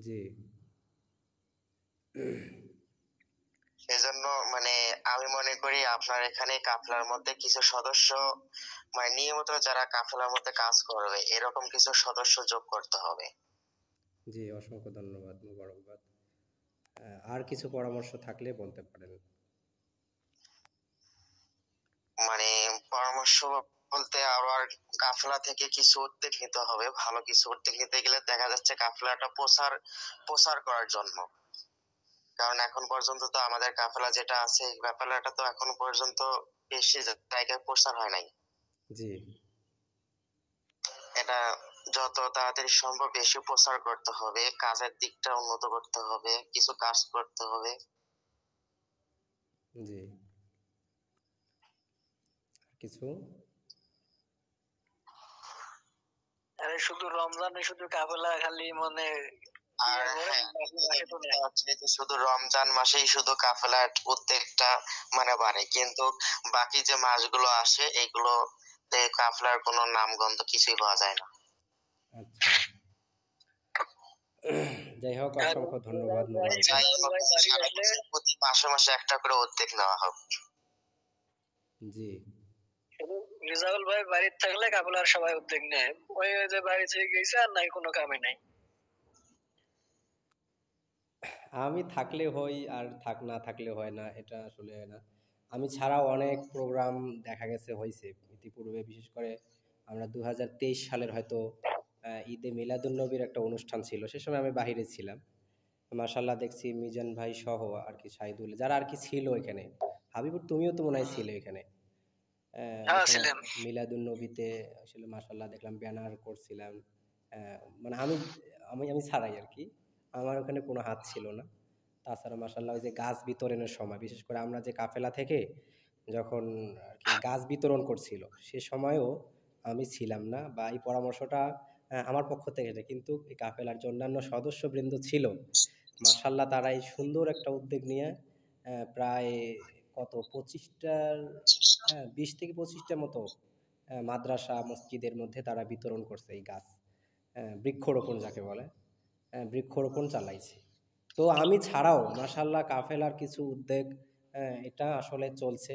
জি। সেজন্য মানে আমি মনে করি আপনার এখানে কাফেলার মধ্যে কিছু সদস্য মানে নিয়মিত যারা কাফেলার মধ্যে কাজ করবে এরকম কিছু সদস্য যোগ করতে হবে। জি, অসংখ্য ধন্যবাদ মুবারকবাদ। আর কিছু পরামর্শ থাকলে বলতে পারেন। মানে পরামর্শ বলতে আবার কাফেলা থেকে কিছু উদ্যোগ নিতে হবে, ভালো কিছু উদ্যোগ নিতে গেলে দেখা যাচ্ছে কাফেলাটা প্রচার প্রচার করার জন্য। কারণ এখন পর্যন্ত তো আমাদের কাফেলা যেটা আছে এই কাফেলাটা তো এখন পর্যন্ত বেশি জায়গায় প্রচার হয় নাই। জি, এটা যত তাড়াতাড়ি সম্ভব বেশি প্রচার করতে হবে, কাজের দিকটা উন্নত করতে হবে, কিছু কাজ করতে হবে। জি। আর কিছু? আরে শুধু রমজানে শুধু কাফেলা খালি মানে আর ইয়ে করে, হ্যাঁ, বাকি মাসে তো নেই। হচ্ছে যে শুধু রমজান মাসেই শুধু কাফেলার উদ্যোগটা মানে বাড়ে, কিন্তু বাকি যে মাসগুলো আসে এগুলো কাফেলার কোনো নামগন্ধ কিছুই পাওয়া যায় না। আচ্ছা। যাই হোক, আর অসংখ্য ধন্যবাদ রেজাউল ভাই মুবারকবাদ। যাই রেজাউল হোক, ভাই বাড়ি সারা আসলে বছর প্রতি মাসে মাসে একটা করে উদ্যোগ নেওয়া হোক। জি। শুধু রেজাউল ভাই বাড়িতে থাকলে কাফেলার সবাই উদ্যোগ নেয়। ওই যে বাড়ি থেকে গেছে আর নাই কোনো কামে নাই। আমি থাকলে হই আর না থাকলে হয় না, এটা আসলে না। আমি ছাড়াও অনেক প্রোগ্রাম দেখা গেছে হয়েছে ইতিপূর্বে, বিশেষ করে আমরা 2023 সালের হয়তো ঈদে মিলাদুন্নবীর একটা অনুষ্ঠান ছিল, সে সময় আমি বাহিরে ছিলাম। মাশাল্লাহ দেখছি মিজান ভাই সহ আর কি শাহিদুল যারা আর কি ছিল এখানে, হাবিবুর তুমিও তো মনে হয় ছিলে এখানে। ওই হ্যাঁ সময় ছিলেন। মিলাদুন্নবীতে আসলে মাশাল্লাহ দেখলাম ব্যানার করছিলাম। মানে আমি আমি আমি ছাড়াই আর কি, আমার ওখানে কোনো হাত ছিল না। তাছাড়া মাশাল্লাহ ওই যে গাছ বিতরণের সময়, বিশেষ করে আমরা যে কাফেলা থেকে যখন আর কি গাছ বিতরণ করছিল সে সময়ও আমি ছিলাম না, বা এই পরামর্শটা আমার পক্ষ থেকে না, কিন্তু এই কাফেলার যে অন্যান্য সদস্যবৃন্দ ছিল মাশাল্লাহ তারা এই সুন্দর একটা উদ্যোগ নিয়ে প্রায় কত 25টার, হ্যাঁ 20 থেকে 25টার মতো মাদ্রাসা মসজিদের মধ্যে তারা বিতরণ করছে এই গাছ, বৃক্ষরোপণ যাকে বলে, বৃক্ষরোপণ চালাইছে। তো আমি ছাড়াও মাশাল্লাহ কাফেলার কিছু উদ্যোগ এটা আসলে চলছে,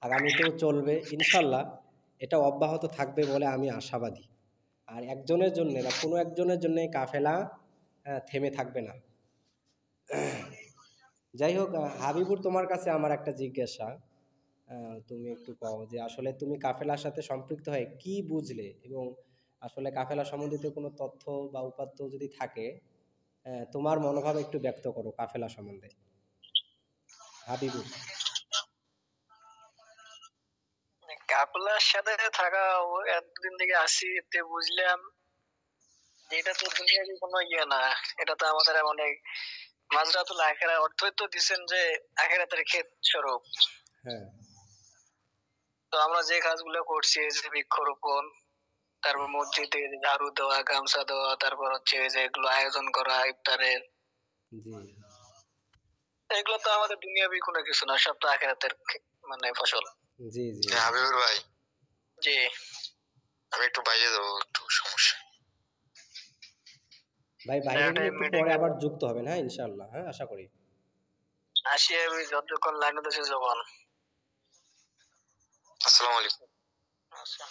আগামীতেও চলবে ইনশাল্লাহ। এটা অব্যাহত থাকবে বলে আমি আশাবাদী। আর একজনের জন্য বা কোনো একজনের জন্য কাফেলা থেমে থাকবে না। যাই হোক, হাবিবুর তোমার কাছে আমার একটা জিজ্ঞাসা, তুমি একটু কও যে আসলে তুমি কাফেলার সাথে সম্পৃক্ত হয়ে কি বুঝলে, এবং আসলে কাফেলা সম্বন্ধিত কোনো তথ্য বা উপাত্ত যদি থাকে তোমার মনোভাব একটু ব্যক্ত করো কাফেলা সম্বন্ধে, হাবিবুর। কাফেলার সাথে থাকা এতদিন থেকে আসি, এতে বুঝলাম যে এটা তো দুনিয়ারই কোনো ইয়ে না। এটা তো আমাদের অনেক মাজরাতুল আখিরা, অর্থই তো দিচ্ছেন যে আখিরাতের ক্ষেত স্বরূপ। হ্যাঁ। তো আমরা যে কাজগুলো করছি, এই যে বৃক্ষরোপণ, তারপর মসজিদে ঝাড়ু দেওয়া, গামছা দেওয়া, তারপর হচ্ছে যে এগুলো আয়োজন করা ইফতারের, জি। এগুলো তো আমাদের দুনিয়াবি কোনো কিছু না, সব তো আখিরাতের মানে ফসল। জি। জি। হাবিবুর ভাই, জি আমি একটু বাইরে যাবো, একটু সমস্যা। ভাই বাইরে গেলে একটু মিটিং পরে এ আবার যুক্ত হবেন, হ্যাঁ ইনশাল্লাহ, হ্যাঁ আশা করি। আসি আমি যতক্ষণ লাইনে দেশে যখন। আসসালামু আলাইকুম। আচ্ছা।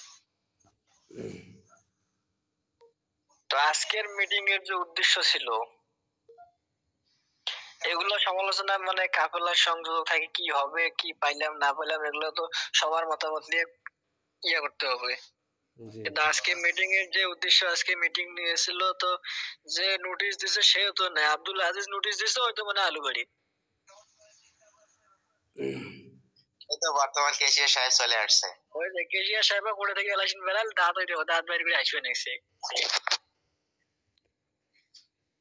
তো আজকের মিটিং এর যে উদ্দেশ্য ছিল, এগুলো সমালোচনা মানে কাফেলার সংযোগ থাকে কি হবে, কি পাইলাম না পাইলাম, এগুলো তো সবার মতামত নিয়ে ইয়ে করতে হবে। জি। কিন্তু আজকে মিটিং এর যে উদ্দেশ্য, আজকে মিটিং নিয়েছিল তো যে নোটিশ দিছে সেও তো নাই, আব্দুল আজিজ নোটিশ দিছে হয়তো মানে আলুবাড়ি। এই তো বর্তমান কেশিয়া সাহেব চলে আসছে। ওই যে কেজিয়া সাহেব কোড়ে থেকে এলাইছেন বেলাল দাঁত হইতে দাঁত বাইরে করে আসবে নাকছে।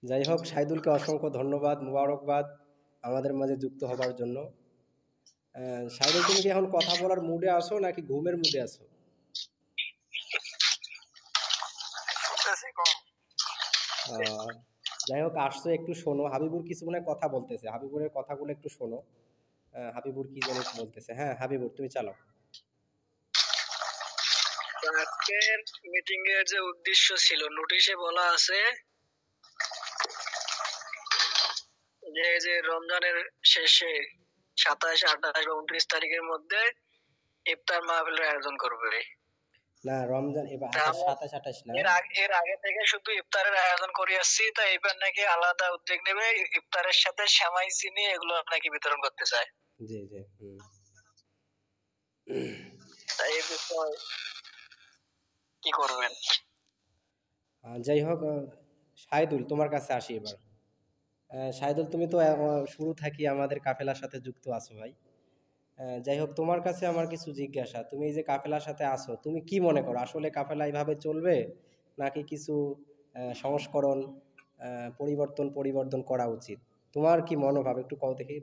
যাই হোক, শাহিদুলকে অসংখ্য ধন্যবাদ, মুবারকবাদ আমাদের মাঝে যুক্ত হবার জন্য। শাহিদুল, তুমি কি এখন কথা বলার মুডে আছো নাকি ঘুমের মুডে আছো? আহ, যাই হোক, আসছো একটু শোনো, হাবিবুর কিছু মনে হয় কথা বলতেছে, হাবিবুরের কথাগুলো একটু শোনো। হাবিবুর কি জানি বলতেছে, হ্যাঁ হাবিবুর তুমি চালাও। তো আজকের মিটিং এর যে উদ্দেশ্য ছিল, নোটিশে বলা আছে যে রমজানের শেষে 27, 28 বা 29 তারিখের মধ্যে ইফতার মাহফিলের আয়োজন করবে। না, রমজান এবার তা 28, আমরা 27, 28 না। এর আগে থেকে শুধু ইফতারের আয়োজন করে আসছি, তা এবার নাকি আলাদা উদ্যোগ নেবে, ইফতারের সাথে সেমাই চিনি এগুলো নাকি বিতরণ করতে চায়। জি জি। হুম। তাই এই বিষয়ে কি করবেন? যাই হোক, শাহিদুল তোমার কাছে আসি এবার। শাহিদুল, তুমি তো শুরু থাকি আমাদের কাফেলার সাথে যুক্ত আছো ভাই। যাই হোক, তোমার কাছে আমার কিছু জিজ্ঞাসা। তুমি এই যে কাফেলার সাথে আছো, তুমি কি মনে করো আসলে কাফেলা এইভাবে চলবে, নাকি কিছু সংস্করণ, পরিবর্তন করা উচিত? তোমার কি মনোভাব, একটু কও দেখি,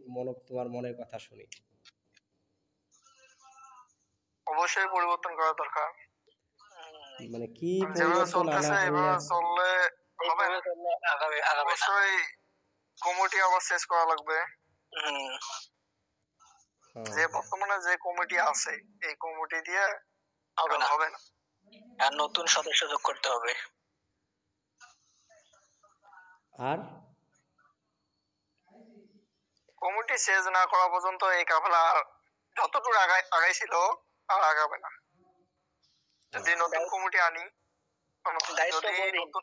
তোমার মনের কথা শুনি। অবশ্যই পরিবর্তন করা দরকার। মানে কি যেভাবে পরিবর্তন আনা চলতেছে আনলে? এভাবে চললে হবে এইভাবে না। চললে আগাবে না। অবশ্যই কমিটি আবার শেষ করা লাগবে। হুম, যে বর্তমানে যে কমিটি আছে এই কমিটি দিয়ে হবে না। হবে না। আর নতুন সদস্য যোগ করতে হবে। আর কমিটি শেষ না করা পর্যন্ত এই কাফেলা যতটুকু আগাইছিল আর আগাবে না। যদি নতুন কমিটি আনি, দায়িত্ব যদি বলি। নতুন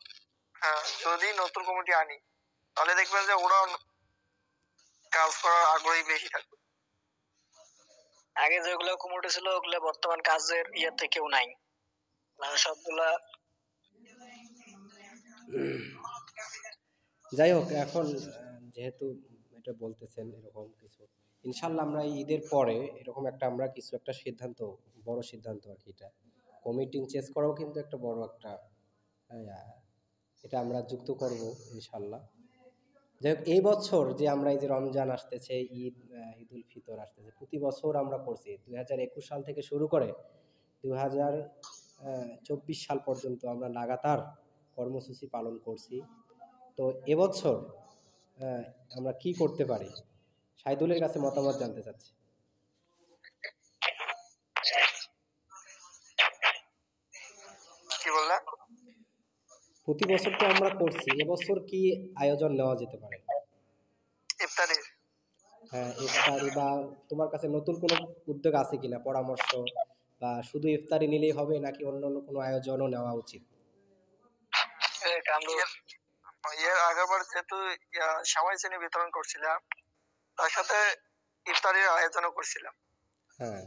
যদি নতুন কমিটি আনি, তাহলে দেখবেন যে ওরা কাজ করার আগ্রহী বেশি থাকবে। আগে যেগুলো কমিটি ছিল ওগুলো বর্তমান কাজের ইয়েতে কেউ নাই, মানে সবগুলা। যাই হোক, এখন যেহেতু এটা বলতেছেন এরকম কিছু, ইনশাল্লাহ আমরা এই ঈদের পরে এরকম আমরা কিছু একটা সিদ্ধান্ত, বড় সিদ্ধান্ত আর কি, এটা কমিটি চেঞ্জ করাও কিন্তু একটা বড় একটা, এটা আমরা যুক্ত করব ইনশাল্লাহ। যাই হোক, এই বছর যে আমরা এই যে রমজান আসতেছে, ঈদুল ফিতর আসতেছে, প্রতি বছর আমরা করছি 2021 সাল থেকে শুরু করে 2024 সাল পর্যন্ত আমরা লাগাতার কর্মসূচি পালন করছি। তো এবছর আমরা কি করতে পারি, সাইদুলের কাছে মতামত জানতে চাচ্ছি। কি বললেন? প্রতি বছর তো আমরা করছি, এবছর কি আয়োজন নেওয়া যেতে পারে? ইফতারি। হ্যাঁ, ইফতারি, বা তোমার কাছে নতুন কোনো উদ্যোগ আছে কিনা, পরামর্শ, বা শুধু ইফতারি নিলেই হবে নাকি অন্য অন্য কোনো আয়োজনও নেওয়া উচিত? এর আগেরবার যেহেতু সেমাই চিনি বিতরণ করছিলাম, তার সাথে ইফতারির আয়োজনও করছিলাম। হ্যাঁ,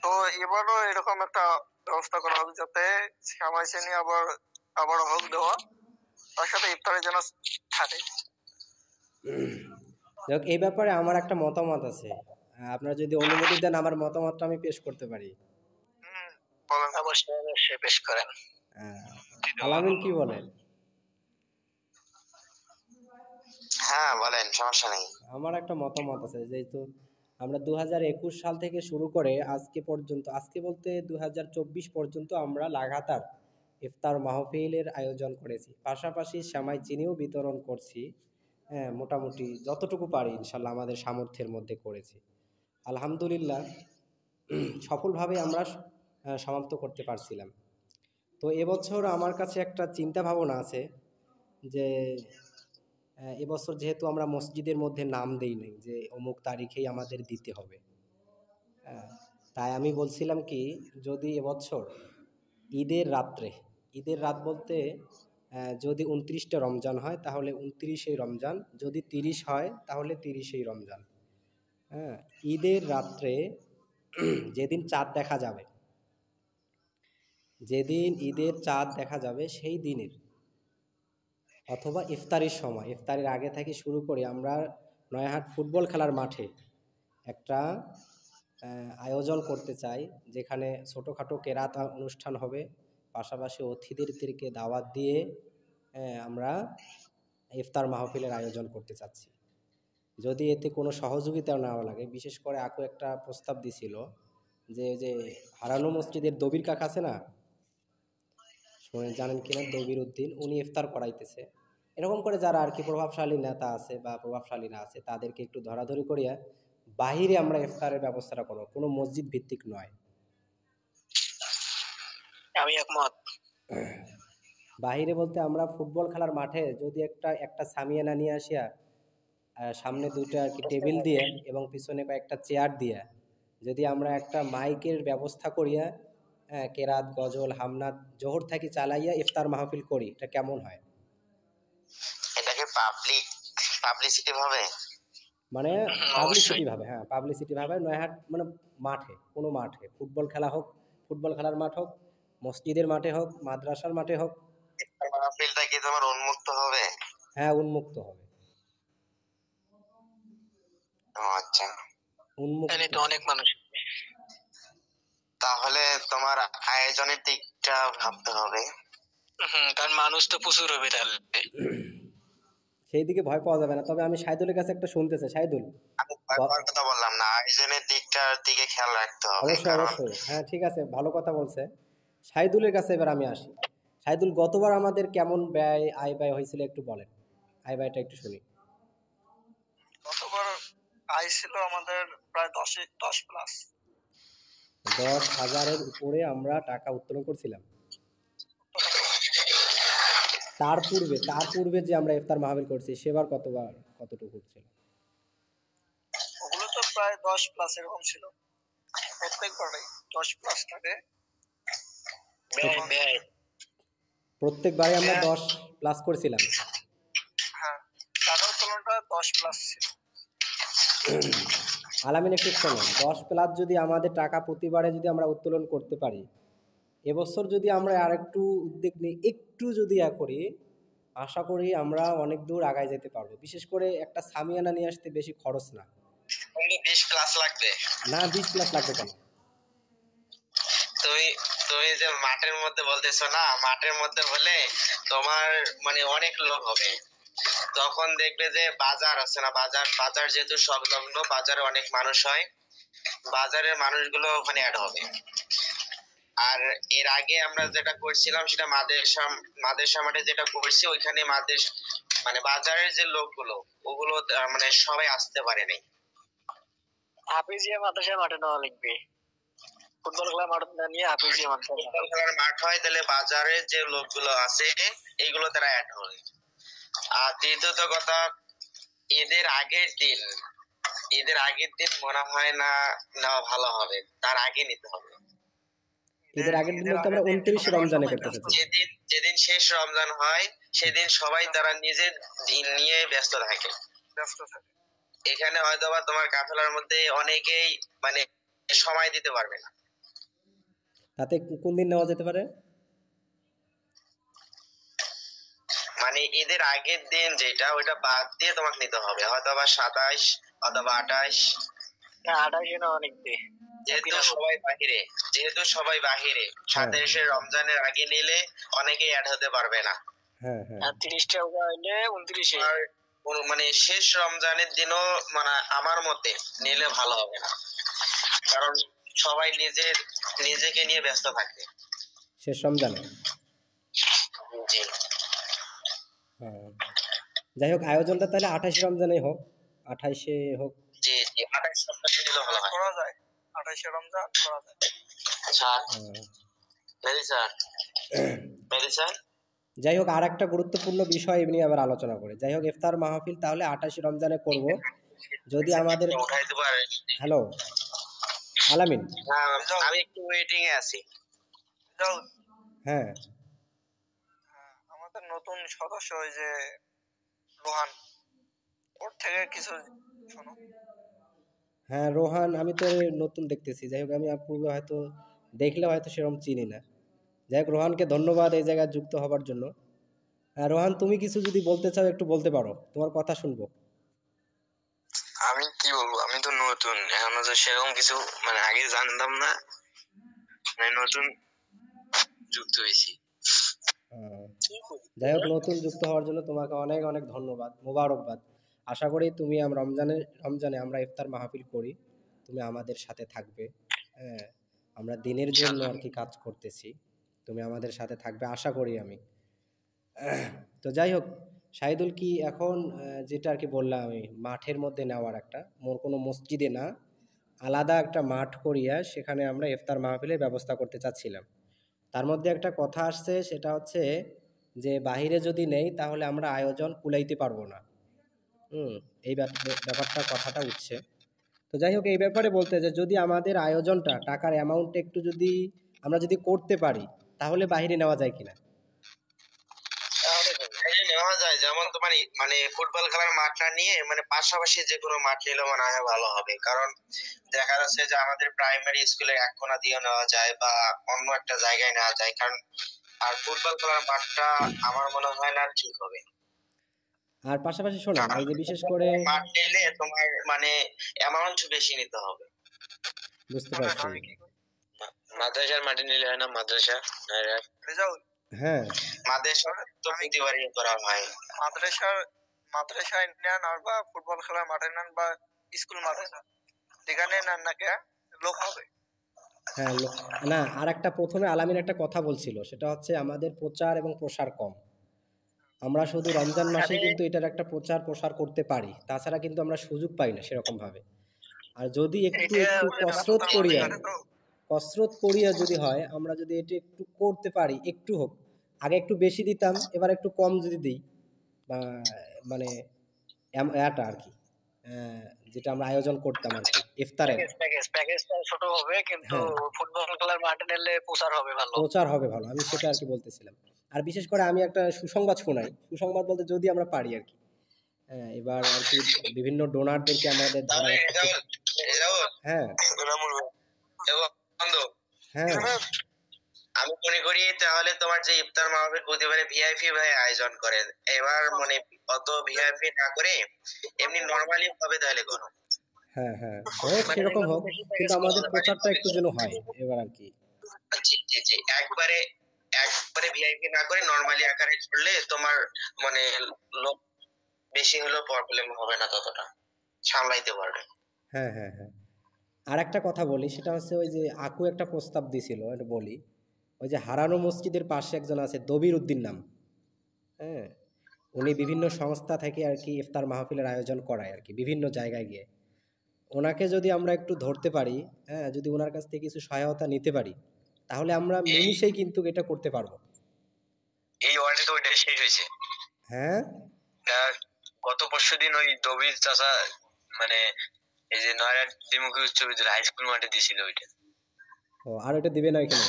তো এবারও এরকম একটা ব্যবস্থা করা হবে যাতে সেমাই চিনি আবার হোক দেওয়া, তার সাথে ইফতারি যেন থাকে। যাই হোক, এই ব্যাপারে আমার একটা মতামত আছে। আপনারা যদি অনুমতি দেন আমার মতামতটা আমি পেশ করতে পারি। বলেন। অবশ্যই অবশ্যই পেশ করেন। আলামিন কি বলেন? হ্যাঁ বলেন, সমস্যা নেই। আমার একটা মতামত আছে, যেহেতু আমরা 2021 সাল থেকে শুরু করে আজকে পর্যন্ত, আজকে বলতে 2024 পর্যন্ত আমরা লাগাতার ইফতার মাহফিলের আয়োজন করেছি, পাশাপাশি সেমাই চিনিও বিতরণ করছি। হ্যাঁ, মোটামুটি যতটুকু পারি ইনশাল্লাহ আমাদের সামর্থ্যের মধ্যে করেছি। আলহামদুলিল্লাহ, সফলভাবে আমরা সমাপ্ত করতে পারছিলাম। তো এবছর আমার কাছে একটা চিন্তা ভাবনা আছে যে এবছর যেহেতু আমরা মসজিদের মধ্যে নাম দেই নাই যে অমুক তারিখেই আমাদের দিতে হবে, তাই আমি বলছিলাম কি, যদি এবছর ঈদের রাত বলতে যদি 29টা রমজান হয় তাহলে 29শে রমজান, যদি 30 হয় তাহলে 30ই রমজান। হ্যাঁ, ঈদের রাত্রে যেদিন চাঁদ দেখা যাবে, যেদিন ঈদের চাঁদ দেখা যাবে সেই দিনের, অথবা ইফতারির সময়, ইফতারির আগে থেকে শুরু করে আমরা নয়াহাট ফুটবল খেলার মাঠে একটা আয়োজন করতে চাই, যেখানে ছোটোখাটো কেরাত অনুষ্ঠান হবে, পাশাপাশি অতিথিদেরকে দাওয়াত দিয়ে আমরা ইফতার মাহফিলের আয়োজন করতে চাচ্ছি। যদি এতে কোনো সহযোগিতা নেওয়া লাগে, বিশেষ করে আকু একটা প্রস্তাব দিছিল যে যে হারানো মসজিদের দবির কাকা আছে না, শুনে জানেন কিনা, দবির উদ্দিন, উনি ইফতার করাইতেছে। এরকম করে যারা আর কি প্রভাবশালী নেতা আছে বা প্রভাবশালীরা আছে তাদেরকে একটু ধরাধরি করিয়া বাহিরে আমরা ইফতারের ব্যবস্থাটা করবো, কোনো মসজিদ ভিত্তিক নয়। আমি একমত। বাহিরে বলতে আমরা ফুটবল খেলার মাঠে যদি একটা সামিয়ানা নিয়ে আসিয়া সামনে দুইটা আর কি টেবিল দিয়ে এবং পিছনে কয়েকটা চেয়ার দিয়ে যদি আমরা একটা মাইকের ব্যবস্থা করিয়া কেরাত গজল হামনাত জোহর থাকি চালাইয়া ইফতার মাহফিল করি, এটা কেমন হয়? এটাকে পাবলিসিটি ভাবে মানে অবশ্যই। পাবলিসিটি ভাবে, হ্যাঁ পাবলিসিটি ভাবে নয়াহাট মানে মাঠে, কোনো মাঠে, ফুটবল খেলা হোক, ফুটবল খেলার মাঠ হোক, মসজিদের মাঠে হোক, মাদ্রাসার মাঠে হোক, ইফতার মাহফিলটা কি তোমার উন্মুক্ত হবে? হ্যাঁ উন্মুক্ত হবে, ও আচ্ছা, উন্মুক্ত। তাহলে তো অনেক মানুষ। তাহলে তোমার আয়োজনের দিকটা ভাবতে হবে। কারণ মানুষ তো প্রচুর হবে তাহলে। সেই দিকে ভয় পাওয়া যাবে না, তবে আমি সাইদুলের কাছে একটা শুনতে চাই। সাইদুল, আমি ভয় পাওয়ার কথা বললাম না, আয়োজনের দিকটার দিকে খেয়াল রাখতে হবে, অবশ্যই কারণ অবশ্যই, হ্যাঁ ঠিক আছে, ভালো কথা বলছে। সাইদুলের কাছে এবার আমি আসি। সাইদুল, গতবার আমাদের কেমন আয় ব্যয় হয়েছিল একটু বলেন, আয় ব্যয়টা একটু শুনি। গতবার আয় ছিল আমাদের প্রায় 10 প্লাস। 10,000-এর উপরে আমরা টাকা উত্তোলন করছিলাম। তার পূর্বে যে আমরা ইফতার মাহফিল করছি সেবার কতটুকু ছিল? ওগুলো তো প্রায় 10 প্লাস এরকম ছিল, প্রত্যেকবারই 10 প্লাস থাকে। প্রত্যেকবারে আমরা 10 প্লাস করছিলাম। হ্যাঁ, টাকা উত্তোলনটা 10 প্লাস ছিল। আলামিন একটু শোনেন, 10 প্লাস যদি আমাদের টাকা প্রতিবারে যদি আমরা উত্তোলন করতে পারি, এবছর যদি আমরা আরেকটু উদ্যোগ নিই, একটু যদি করি, আশা করি আমরা অনেক দূর আগায় যেতে পারবো। বিশেষ করে একটা সামিয়ানা নিয়ে আসতে বেশি খরচ না। 20 প্লাস লাগবে। না 20 প্লাস লাগবে কেন? তুমি তুমি যে মাঠের মধ্যে বলতেছো না, মাঠের মধ্যে হলে তোমার মানে অনেক লোক হবে, তখন দেখবে যে বাজার আছে না, বাজার যেহেতু সংলগ্ন, বাজারে অনেক মানুষ হয়, বাজারের মানুষগুলো ওখানে অ্যাড হবে। আর এর আগে আমরা যেটা করছিলাম সেটা মাদ্রাসা মাঠে যেটা করছি, ওইখানে মানে বাজারের যে লোকগুলো ওগুলো মানে সবাই আসতে পারে নাই। হাফিজিয়া মাদ্রাসা মাঠে নেওয়া লাগবে, ফুটবল খেলার মাঠ না নিয়ে হাফিজিয়া মাঠে। ফুটবল খেলার মাঠ হয়, তাহলে বাজারের যে লোকগুলো আছে এইগুলো তারা অ্যাড হবে। আর দ্বিতীয়ত কথা, ঈদের আগের দিন মনে হয় না নেওয়া ভালো হবে, তার আগে নিতে হবে। ঈদের আগের দিন বলতে আমরা 29 রমজানে করতে চাচ্ছি। যেদিন শেষ রমজান হয় সেদিন সবাই তারা নিজের দিন নিয়ে ব্যস্ত থাকে। এখানে হয়তোবা তোমার কাফেলার মধ্যে অনেকেই মানে সময় দিতে পারবে না। তাতে কোন দিন নেওয়া যেতে পারে? মানে ঈদের আগের দিন যেটা, ওইটা বাদ দিয়ে তোমাকে নিতে হবে, হয়তোবা 27 অথবা 28। না 28 নেওয়া লাগবে, যেহেতু সবাই বাহিরে 27 রমজানের আগে নিলে অনেকেই অ্যাড হতে পারবে না। হ্যাঁ হ্যাঁ, আর 30টা হইলে 29-এ। আর মানে শেষ রমজানের দিনও মানে আমার মতে নিলে ভালো হবে না, কারণ সবাই নিজেকে নিয়ে ব্যস্ত থাকবে শেষ রমজানে। জি। হ্যাঁ, যাই হোক, আয়োজনটা তাহলে 28 রমজানে হোক, 28-এ হোক। জি 28 রমজানে নিলে ভালো হয়। করা যায়, 28 রমজান করা যায়। স্যার হ্যাঁ। মেরি স্যার যাই হোক, আর একটা গুরুত্বপূর্ণ বিষয় নিয়ে আবার আলোচনা করে। যাই হোক, ইফতার মাহফিল তাহলে 28 রমজানে করব। যদি আমাদের উঠাইতে পারে। হ্যালো আলামিন, হ্যাঁ, আমি একটু ওয়েটিং এ আছি। যাও, হ্যাঁ আমাদের নতুন সদস্য ওই যে রোহান, ওর থেকে কিছু শোনো। হ্যাঁ রোহান, আমি তো নতুন দেখতেছি। যাই হোক, আমি পূর্বে হয়তো দেখলে হয়তো সেরকম চিনি না। যাই হোক, রোহানকে ধন্যবাদ এই জায়গায় যুক্ত হবার জন্য। হ্যাঁ রোহান, তুমি কিছু যদি বলতে চাও একটু বলতে পারো, তোমার কথা শুনবো। আমি কি বলবো, আমি তো নতুন, এখনো তো সেরকম কিছু মানে আগে জানতাম না, মানে নতুন যুক্ত হয়েছি। যাই হোক, নতুন যুক্ত হওয়ার জন্য তোমাকে অনেক অনেক ধন্যবাদ, মোবারকবাদ। আশা করি তুমি রমজানে আমরা ইফতার মাহফিল করি, তুমি আমাদের সাথে থাকবে। হ্যাঁ, আমরা দিনের জন্য আর কি কাজ করতেছি, তুমি আমাদের সাথে থাকবে আশা করি আমি। তো যাই হোক, শাহিদুল কি এখন যেটা আর কি বললাম আমি, মাঠের মধ্যে নেওয়ার একটা কোনো মসজিদে না, আলাদা একটা মাঠ করিয়া সেখানে আমরা ইফতার মাহফিলের ব্যবস্থা করতে চাচ্ছিলাম। তার মধ্যে একটা কথা আসছে, সেটা হচ্ছে যে বাহিরে যদি নেই তাহলে আমরা আয়োজন কুলাইতে পারবো না। হুম, এই ব্যাপারটা কথাটা উঠছে। তো যাই হোক এই ব্যাপারে বলতে যে যদি আমাদের আয়োজনটা টাকার অ্যামাউন্টটা একটু যদি আমরা যদি করতে পারি তাহলে বাইরে নেওয়া যায় কিনা? তাহলে হবে। হ্যাঁ, নেওয়া যায়, যেমন তোমার মানে ফুটবল খেলার মাঠটা নিয়ে মানে পাশাপাশি যে কোনো মাঠ নিলে মনে হয় ভালো হবে, কারণ দেখা যাচ্ছে যে আমাদের প্রাইমারি স্কুলে এক কোণা দিয়ে নেওয়া যায় বা অন্য একটা জায়গায় নেওয়া যায়, কারণ আর ফুটবল খেলার মাঠটা আমার মনে হয় না ঠিক হবে। আর পাশাপাশি শোনেন কারণ এই যে বিশেষ ফুটবল করে খেলার মাঠ নিলে তোমার মানে অ্যামাউন্ট বেশি নিতে হবে। বুঝতে শোনেন পারছি। আমি কি করি, মাদ্রাসার মাঠে নিলে হয় না? মাদ্রাসা রেজাউল, হ্যাঁ, মাদ্রাসা শোনেন তো আমি কি প্রতিবারই করা হয়। মাদ্রাসার মাদ্রাসায় নেন আর বা ফুটবল খেলার মাঠে নেন বা স্কুল মাঠে নেন, যেখানে নেন না কে লোক হবে। হ্যাঁ, না আর একটা প্রথমে আলামিন একটা কথা বলছিল সেটা হচ্ছে আমাদের প্রচার এবং প্রসার কম। আমরা শুধু রমজান মাসেই আমি কিন্তু এটার একটা প্রচার প্রসার করতে পারি, তাছাড়া কিন্তু আমরা সুযোগ পাই না সেরকম ভাবে। আর যদি একটু এটা একটু কসরত রাস্তা করিয়া মাঝখানে তো কসরত করিয়া যদি হয় আমরা যদি এটা একটু করতে পারি একটু হোক, আগে একটু বেশি দিতাম এবার একটু কম যদি দিই বা মানে এটা আর কি আহ, যেটা আমরা আয়োজন করতাম আর কি ইফতারের। প্যাকেজটা ছোট হবে, কিন্তু হ্যাঁ, ফুটবল খেলার মাঠে নিলে প্রচার হবে ভালো। প্রচার হবে ভালো, আমি সেটা আর কি বলতেছিলাম। আর বিশেষ করে আমি একটা সুসংবাদ শোনাই, সুসংবাদ বলতে যদি আমরা পারি আর কি, হ্যাঁ এবার আর কি বিভিন্ন ডোনারদেরকে আমাদের ধরা তাহলে একটা এটাও হ্যাঁ এবং বন্ধু, হ্যাঁ আমি মনে করি তাহলে তোমার যে ইফতার মাহফিল প্রতিবারে ভিআইপি ভাবে আয়োজন করেন, এবার মানে অত ভিআইপি না করে এমনি নরমালি ভাবে তাহলে করো। হ্যাঁ হ্যাঁ হোক মানে সেরকম যেভাবে হোক, বেশি কিন্তু প্যাকেজ আমাদের করা যায়। প্রচারটা একটু যেন হয় এবার আর কি। জি জি জি, একবারে একবারে ভিআইপি না করে নরমালি আকারে করলে তোমার মানে লোক বেশি হলেও প্রবলেম হবে না, ততটা সামলাইতে পারবে। হ্যাঁ হ্যাঁ হ্যাঁ আর একটা কথা বলি সেটা হচ্ছে ওই যে আকু একটা প্রস্তাব দিছিল এটা বলি, ওই যে হারানো মসজিদের পাশে একজন আছে দবির উদ্দিন নাম, হ্যাঁ উনি বিভিন্ন সংস্থা থেকে আর কি ইফতার মাহফিলের আয়োজন করায় আর কি বিভিন্ন জায়গায় গিয়ে। ওনাকে যদি আমরা একটু ধরতে পারি, হ্যাঁ যদি ওনার কাছ থেকে কিছু সহায়তা নিতে পারি তাহলে আমরা এই নিমিষেই কিন্তু এটা করতে পারবো। এই ওয়ার্ডে তো ওইটাই শেষ হয়েছে। হ্যাঁ আর গত পরশুদিন ওই দবির চাচা মানে এই যে নয়রাট দ্বিমুখী উচ্চ বিদ্যালয় হাই স্কুল মাঠে দিছিল ওইটা। ও আর ওটা দিবে না এখানে?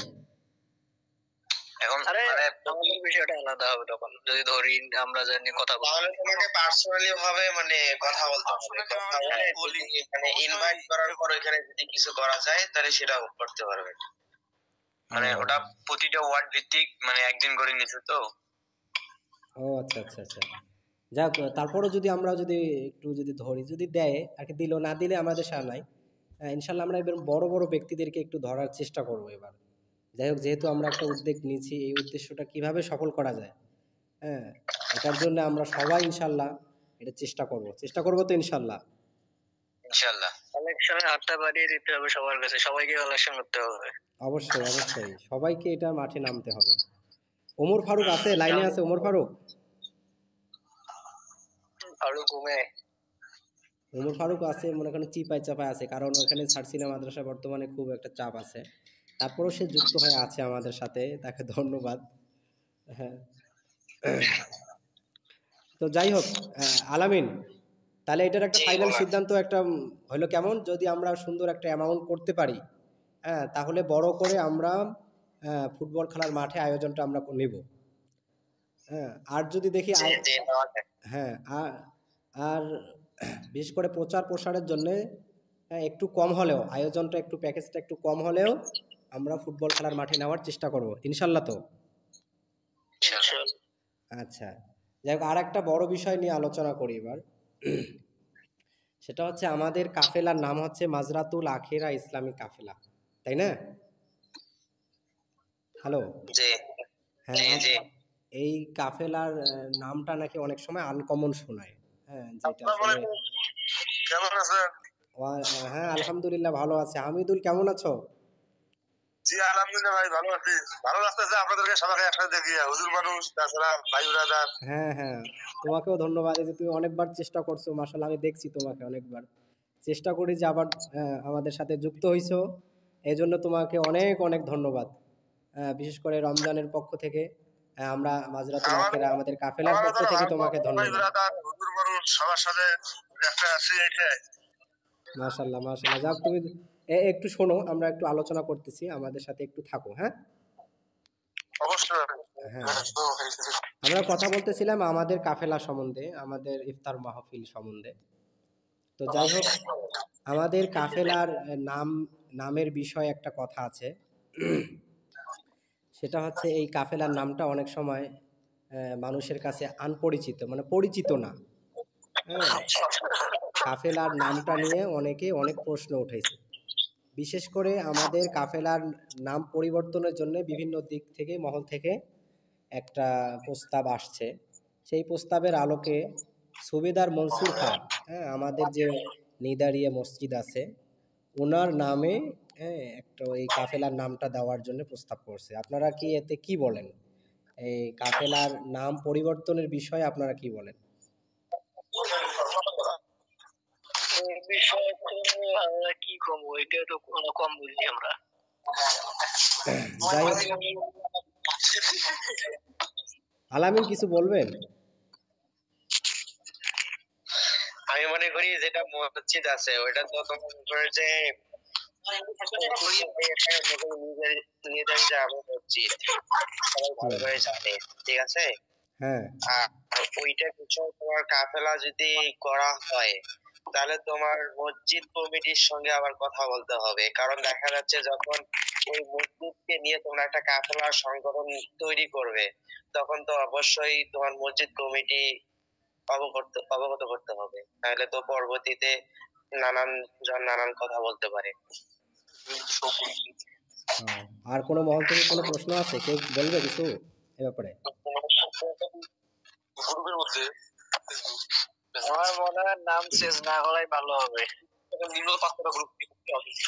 এখন আরে মানে আমাদের বিষয়টা আলাদা হবে তখন, যদি ধরি আমরা জানি কথা বলি। তাহলে তোমাকে পার্সোনালি ভাবে মানে কথা বলতে হবে, Personally কথা আমি বলে বলি, যদি মানে ইনভাইট অবশ্যই করার পর এখানে যদি কিছু করা যায় তাহলে সেটা করতে পারবে। মানে ও ওটা প্রতিটা ওয়ার্ড ভিত্তিক মানে একদিন করে নিছে তো। ও আচ্ছা আচ্ছা আচ্ছা যাক, তারপরও যদি আমরা যদি একটু যদি ধরি যদি দেয় আর কি, দিল না দিলে আমাদের সার নাই। ইনশাল্লাহ আমরা এবার বড় বড় ব্যক্তিদেরকে একটু ধরার চেষ্টা করব এবার। যাই হোক যেহেতু আমরা একটা উদ্যোগ নিয়েছি এই উদ্দেশ্যটা কিভাবে সফল করা যায়, হ্যাঁ এটার জন্য আমরা সবাই ইনশাল্লাহ এটা চেষ্টা করব তো ইনশাল্লাহ। ইনশাআল্লাহ কালেকশনের হাতটা বাড়িয়ে দিতে হবে সবার কাছে, সবাইকে কালেকশন করতে হবে। অবশ্যই অবশ্যই সবাইকে এটা মাঠে নামতে হবে। ওমর ফারুক আছে লাইনে, আছে ওমর ফারুক? আরো ঘুমে। ওমর ফারুক আছে মনে করেন চিপায় চাপায় আছে, কারণ ওখানে ছাড়সিনা মাদ্রাসা বর্তমানে খুব একটা চাপ আছে, তারপরেও সে যুক্ত হয়ে আছে আমাদের সাথে, তাকে ধন্যবাদ। হ্যাঁ তো যাই হোক আলামিন, তাহলে এটার একটা জি ফাইনাল বলা। সিদ্ধান্ত একটা হলো কেমন যদি আমরা সুন্দর একটা অ্যামাউন্ট করতে পারি, হ্যাঁ তাহলে বড় করে আমরা ফুটবল খেলার মাঠে আয়োজনটা আমরা নেব। হ্যাঁ আর যদি দেখি জি জি নেওয়া যায়। হ্যাঁ আর বিশেষ করে প্রচার প্রসারের জন্য একটু কম হলেও আয়োজনটা একটু প্যাকেজটা একটু কম হলেও আমরা ফুটবল খেলার মাঠে নেওয়ার চেষ্টা করব ইনশাল্লাহ তো। ইনশাআল্লাহ। আচ্ছা যাই হোক আর একটা বড় বিষয় নিয়ে আলোচনা করি এবার, সেটা হচ্ছে আমাদের কাফেলার নাম হচ্ছে মাজরাতুল আখিরা ইসলামী কাফেলা, তাই না? হ্যালো, জি হ্যাঁ জি জি। এই কাফেলার নামটা নাকি অনেক সময় আনকমন শোনায়, হ্যাঁ যেটা আসলে কেমন আছেন? হ্যাঁ আলহামদুলিল্লাহ ভালো আছে। হামিদুল কেমন আছো? জি আলহামদুলিল্লাহ ভাই, ভালো আছি। ভালো লাগতেছে আপনাদেরকে সবাইকে একসাথে দেখিয়া, হুজুর মানুষ তাছাড়া ভাই ব্রাদার। হ্যাঁ হ্যাঁ তোমাকেও ধন্যবাদ, এই যে তুমি অনেকবার চেষ্টা করছো, মাশাআল্লাহ আমি দেখছি তোমাকে অনেকবার চেষ্টা করি যে আবার আমাদের সাথে যুক্ত হইছো, এই জন্য তোমাকে অনেক অনেক ধন্যবাদ। বিশেষ করে রমজানের পক্ষ থেকে আমরা মাজরাতুল আমার আখিরা আমাদের কাফেলার আমার পক্ষ ধরো থেকে ভাই তোমাকে ভাই ধন্যবাদ। ব্রাদার হুজুর বড়ুর সবার সাথে একটা আছে এটা মাশাল্লাহ মাশাল্লাহ, যাক তুমি একটু শোনো, আমরা একটু আলোচনা করতেছি, আমাদের সাথে একটু থাকো। হ্যাঁ অবশ্যই। হ্যাঁ, আমরা কথা বলতেছিলাম আমাদের কাফেলা সম্বন্ধে, আমাদের ইফতার মাহফিল সম্বন্ধে। তো যাই হোক, আমাদের কাফেলার নামের বিষয়ে একটা কথা আছে। সেটা হচ্ছে এই কাফেলার নামটা অনেক সময় মানুষের কাছে আনপরিচিত, মানে পরিচিত না। হ্যাঁ, কাফেলার নামটা নিয়ে অনেকে অনেক প্রশ্ন উঠেছে। বিশেষ করে আমাদের কাফেলার নাম পরিবর্তনের জন্য বিভিন্ন দিক থেকে, মহল থেকে একটা প্রস্তাব আসছে। সেই প্রস্তাবের আলোকে সুবেদার মনসুর খাঁ, হ্যাঁ, আমাদের যে নিদারিয়া মসজিদ আছে, ওনার নামে একটা এই কাফেলার নামটা দেওয়ার জন্য প্রস্তাব করছে। আপনারা কি এতে কি বলেন? এই কাফেলার নাম পরিবর্তনের বিষয়ে আপনারা কি বলেন? এই বিষয়ে তো আমরা কি কম, এটা তো কোনো কম বুঝি আমরা। যাই হোক, আলামিন কিছু বলবেন? আমি মনে করি যেটা মসজিদ আছে ওইটা তো তোমার যে নিজের যাবো মসজিদ সবাই ভালো করে জানে, ঠিক আছে। হ্যাঁ আর ওইটা কিছু তোমার কাফেলা যদি করা হয় তাহলে তোমার মসজিদ কমিটির সঙ্গে আবার কথা বলতে হবে, কারণ দেখা যাচ্ছে যখন ওই মসজিদকে নিয়ে তোমরা একটা কাফেলার সংগঠন তৈরি করবে তখন তো অবশ্যই তোমার মসজিদ কমিটি অবগত করতে হবে, তাহলে তো পরবর্তীতে নানান জন নানান কথা বলতে পারে। আর কোনো মহল থেকে কোনো প্রশ্ন আছে? কেউ বলবে কিছু এ ব্যাপারে? গ্রুপের মধ্যে আমার মনে হয় নাম চেঞ্জ না করাই ভালো হবে। নিম্ন 5টা গ্রুপ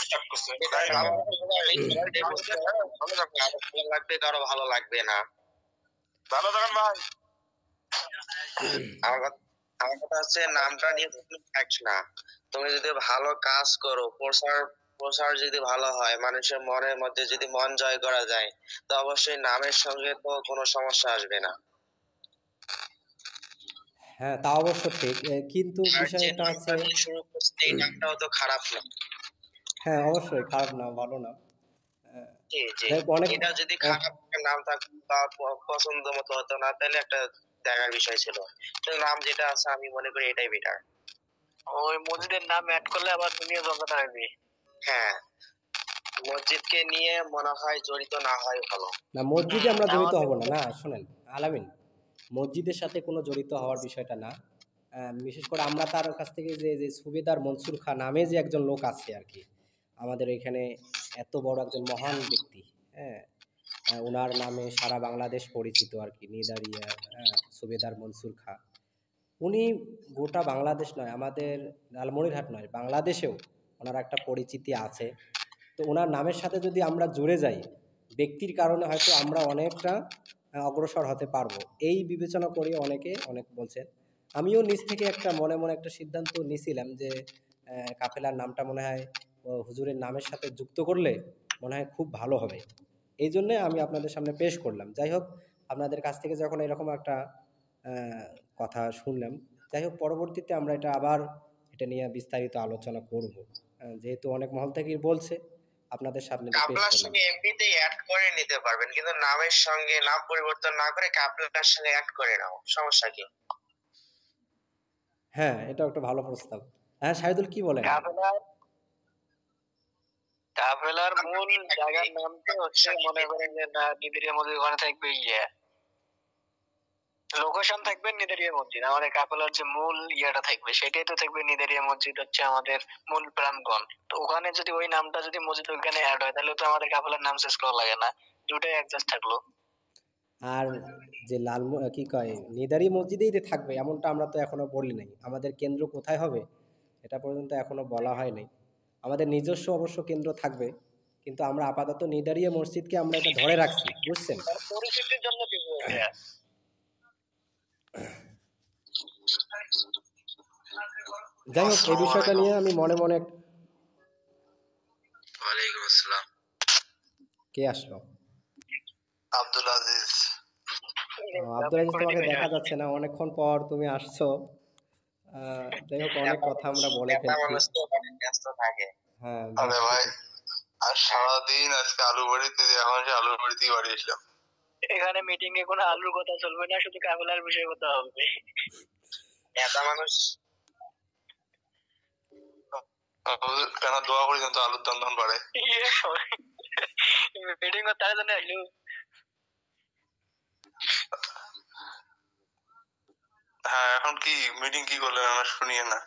স্টার্ট করছে। ভালো লাগবে, কারো ভালো লাগবে না। ভালো থাকেন ভাই। আমার কথা হচ্ছে নামটা নিয়ে তুমি ফ্যাক্ট না, তুমি যদি ভালো কাজ করো, প্রচার যদি ভালো হয়, মানুষের মনের মধ্যে যদি মন জয় করা যায়, তো অবশ্যই নামের সঙ্গে তো কোনো সমস্যা আসবে না। হ্যাঁ, তা অবশ্য ঠিক, কিন্তু আর যে বিষয়টা নামটা হচ্ছে, দিয়ে শুরু করছে এই নামটাও তো খারাপ না। হ্যাঁ অবশ্যই খারাপ না, ভালো না। জি জি, যাই হোক, অনেক এটা যদি খারাপ একটা নাম থাকতো বা পছন্দ মতো হতো না তাহলে একটা দেখার বিষয় ছিল, কিন্তু নাম যেটা আছে আমি মনে করি এটাই বেটার। ওই মসজিদের নাম অ্যাড করলে আবার দুনিয়া ঝগড়া হবে। হ্যাঁ, মসজিদকে নিয়ে মনে হয় জড়িত না হয় ভালো। না, মসজিদে আমরা জড়িত আমাদের হব না। না শোনেন আলামিন, মসজিদের সাথে কোনো জড়িত হওয়ার বিষয়টা না। বিশেষ করে আমরা তার কাছ থেকে যে যে সুবেদার মনসুর খাঁ নামে যে একজন লোক আছে আর কি, আমাদের এখানে এত বড় একজন মহান ব্যক্তি, হ্যাঁ, ওনার নামে সারা বাংলাদেশ পরিচিত আর কি, নিদারিয়া সুবেদার মনসুর খাঁ। উনি গোটা বাংলাদেশ নয়, আমাদের লালমনিরহাট নয়, বাংলাদেশেও ওনার একটা পরিচিতি আছে। তো ওনার নামের সাথে যদি আমরা জুড়ে যাই, ব্যক্তির কারণে হয়তো আমরা অনেকটা অগ্রসর হতে পারবো, এই বিবেচনা করে অনেকে অনেক বলছেন। আমিও নিজ থেকে একটা মনে মনে একটা সিদ্ধান্ত নিয়েছিলাম যে কাফেলার নামটা মনে হয় হুজুরের নামের সাথে যুক্ত করলে মনে হয় খুব ভালো হবে। এই জন্যে আমি আপনাদের সামনে পেশ করলাম। যাই হোক, আপনাদের কাছ থেকে যখন এরকম একটা আহ, কথা শুনলাম, যাই হোক পরবর্তীতে আমরা এটা নিয়ে বিস্তারিত আলোচনা করব। যেহেতু অনেক মহল থেকেই বলছে, আপনাদের সামনে এটা পেশ কাপলার করলাম। সঙ্গে এমনিতেই অ্যাড করে নিতে পারবেন, কিন্তু নামের সঙ্গে নাম পরিবর্তন না করে কাপলার সঙ্গে অ্যাড করে নাও, সমস্যা কি? হ্যাঁ, এটাও একটা ভালো প্রস্তাব। হ্যাঁ শাহিদুল, কি বলেন? কাফেলার মূল জায়গার নাম তো হচ্ছে, মনে করেন যে না নিদিরিয়া মসজিদ, ওখানে থাকবে লোকেশন থাকবে নিদারিয়া মসজিদ। আমাদের কাফেলার যে মূল ইয়েটা থাকবে সেটাই তো থাকবে নিদারিয়া মসজিদ, হচ্ছে আমাদের মূল প্রাঙ্গণ। তো ওখানে যদি ওই নামটা যদি মসজিদ ওইখানে অ্যাড হয় তাহলে তো আমাদের কাফেলার নাম শেষ করা লাগে না, দুটাই অ্যাডজাস্ট থাকলো। আর যে কি কয় নিদারি মসজিদেই যে থাকবে এমনটা আমরা তো এখনো বলি নাই। আমাদের কেন্দ্র কোথায় হবে এটা পর্যন্ত এখনো বলা হয় নাই। আমাদের নিজস্ব অবশ্য কেন্দ্র থাকবে, কিন্তু আমরা আপাতত নিদারিয়া মসজিদকে আমরা এটা ধরে রাখছি, বুঝছেন? পরিচিতির জন্য দিব এটা। যাই হোক, এই বিষয়টা নিয়ে আমি মনে মনে ওয়ালাইকুম আসসালাম। কে আসলো? আব্দুল আজিজ। আব্দুল আজিজ, করে তোমাকে দিবে দেখা এখানে। যাচ্ছে না, অনেকক্ষণ পর তুমি আসছো। যাই হোক, অনেক কথা আমরা বলে একটা ফেলছি। মানুষ তো অনেক ব্যস্ত থাকে। হ্যাঁ, আরে ব্যস্ত ভাই, তো। আর সারাদিন আজকে আলু বাড়িতে, এখন সে আলু বাড়ি থেকে বাড়ি এসলাম। এখানে মিটিং এ কোনো আলুর কথা চলবে না, শুধু কাবিলার বিষয়ে কথা হবে। নেতা মানুষ কেন দোয়া করি যেন তো আলুর দাম দাম বাড়ে। মিটিং এ তার জন্য আসলো। হ্যাঁ, এখন কি মিটিং কি করলেন আমরা শুনিয়ে না।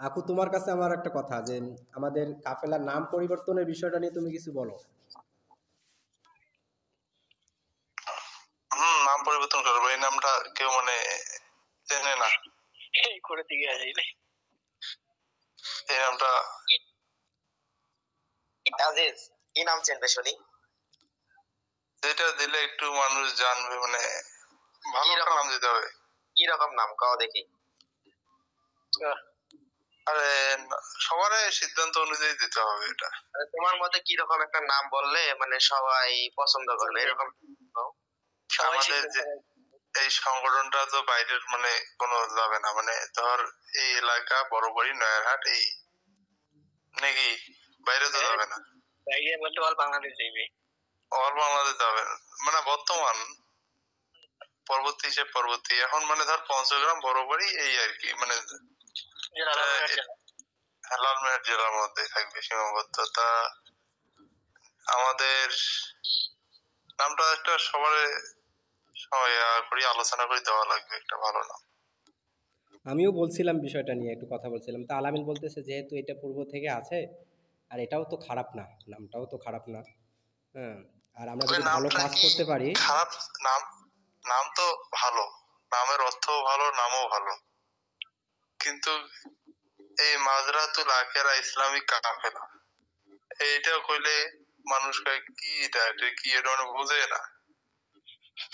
আকু, তোমার কাছে আমার একটা কথা, যে আমাদের কাফেলার নাম পরিবর্তনের বিষয়টা নিয়ে তুমি কিছু বলো। নাম পরিবর্তন করবো, এই নামটা কেউ মানে চেনে না। এই করে দিকে আসলে এই নামটা আজিজ, কি নাম চেনবে শুনি? যেটা দিলে একটু মানুষ জানবে, মানে ভালো একটা নাম দিতে হবে। কি রকম নাম কাও দেখি? আরে সবার সিদ্ধান্ত অনুযায়ী দিতে হবে এটা। তোমার মতে কি রকম একটা নাম বললে মানে সবাই পছন্দ করবে এরকম? সবাই আমাদের যে এই সংগঠনটা তো বাইরের মানে কোনো যাবে না, মানে ধর এই এলাকা বড়বাড়ি নয়ারহাট এই নাকি বাইরে তো যাবে না, বাইরে বলতে অল বাংলাদেশ যাইবে। অল বাংলাদেশ যাবে না। মানে বর্তমান পরবর্তী হিসেবে পরবর্তী এখন মানে ধর পঞ্চগ্রাম বড়বাড়ি এই আর কি, মানে লালমনিরহাট জেলার মধ্যে থাকবে সীমাবদ্ধতা। আমাদের নামটা একটা সবার সবাই করি আলোচনা করে দেওয়া লাগবে একটা ভালো নাম। আমিও বলছিলাম বিষয়টা নিয়ে, একটু কথা বলছিলাম, তা আলামিন বলতেছে যেহেতু এটা পূর্ব থেকে আছে, আর এটাও তো খারাপ না, নামটাও তো খারাপ না। হ্যাঁ, আর আমরা ওই যদি ভালো নামটা কাজ কি করতে পারি। খারাপ? নাম, নাম তো ভালো, নামের অর্থও ভালো, নামও ভালো, কিন্তু এই মাজরাতুল আখেরা ইসলামিক কাফেলা এইটা কইলে মানুষ কয় কি এটা কি, এটা মানে বুঝে না।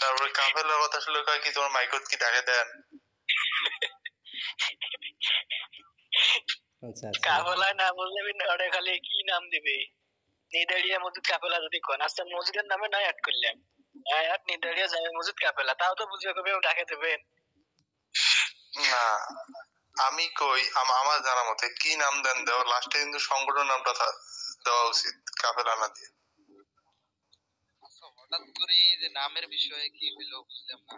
তারপরে কাফেলার কথা শুনলে কয় কি তোমার মাইকত কি ডাকে দেন। আচ্ছা আচ্ছা। কাফেলা না বললে ওটা খালি কি নাম দিবে? নিদারিয়া মসজিদ কাফেলা যদি কোন, আচ্ছা মসজিদের নামে নয় অ্যাড করলাম, নয়াট নিদারিয়া জামে মসজিদ কাফেলা, তাও তো বুঝবে কবে ডাকে দেবেন। না, আমি কই আমার জানা মতে কি নাম দেন দেওয়া লাস্টে কিন্তু সংগঠন নামটা দেওয়া উচিত, কাফেলা না দিয়ে। হঠাৎ করে যে নামের বিষয়ে কি হইলো বুঝলাম না।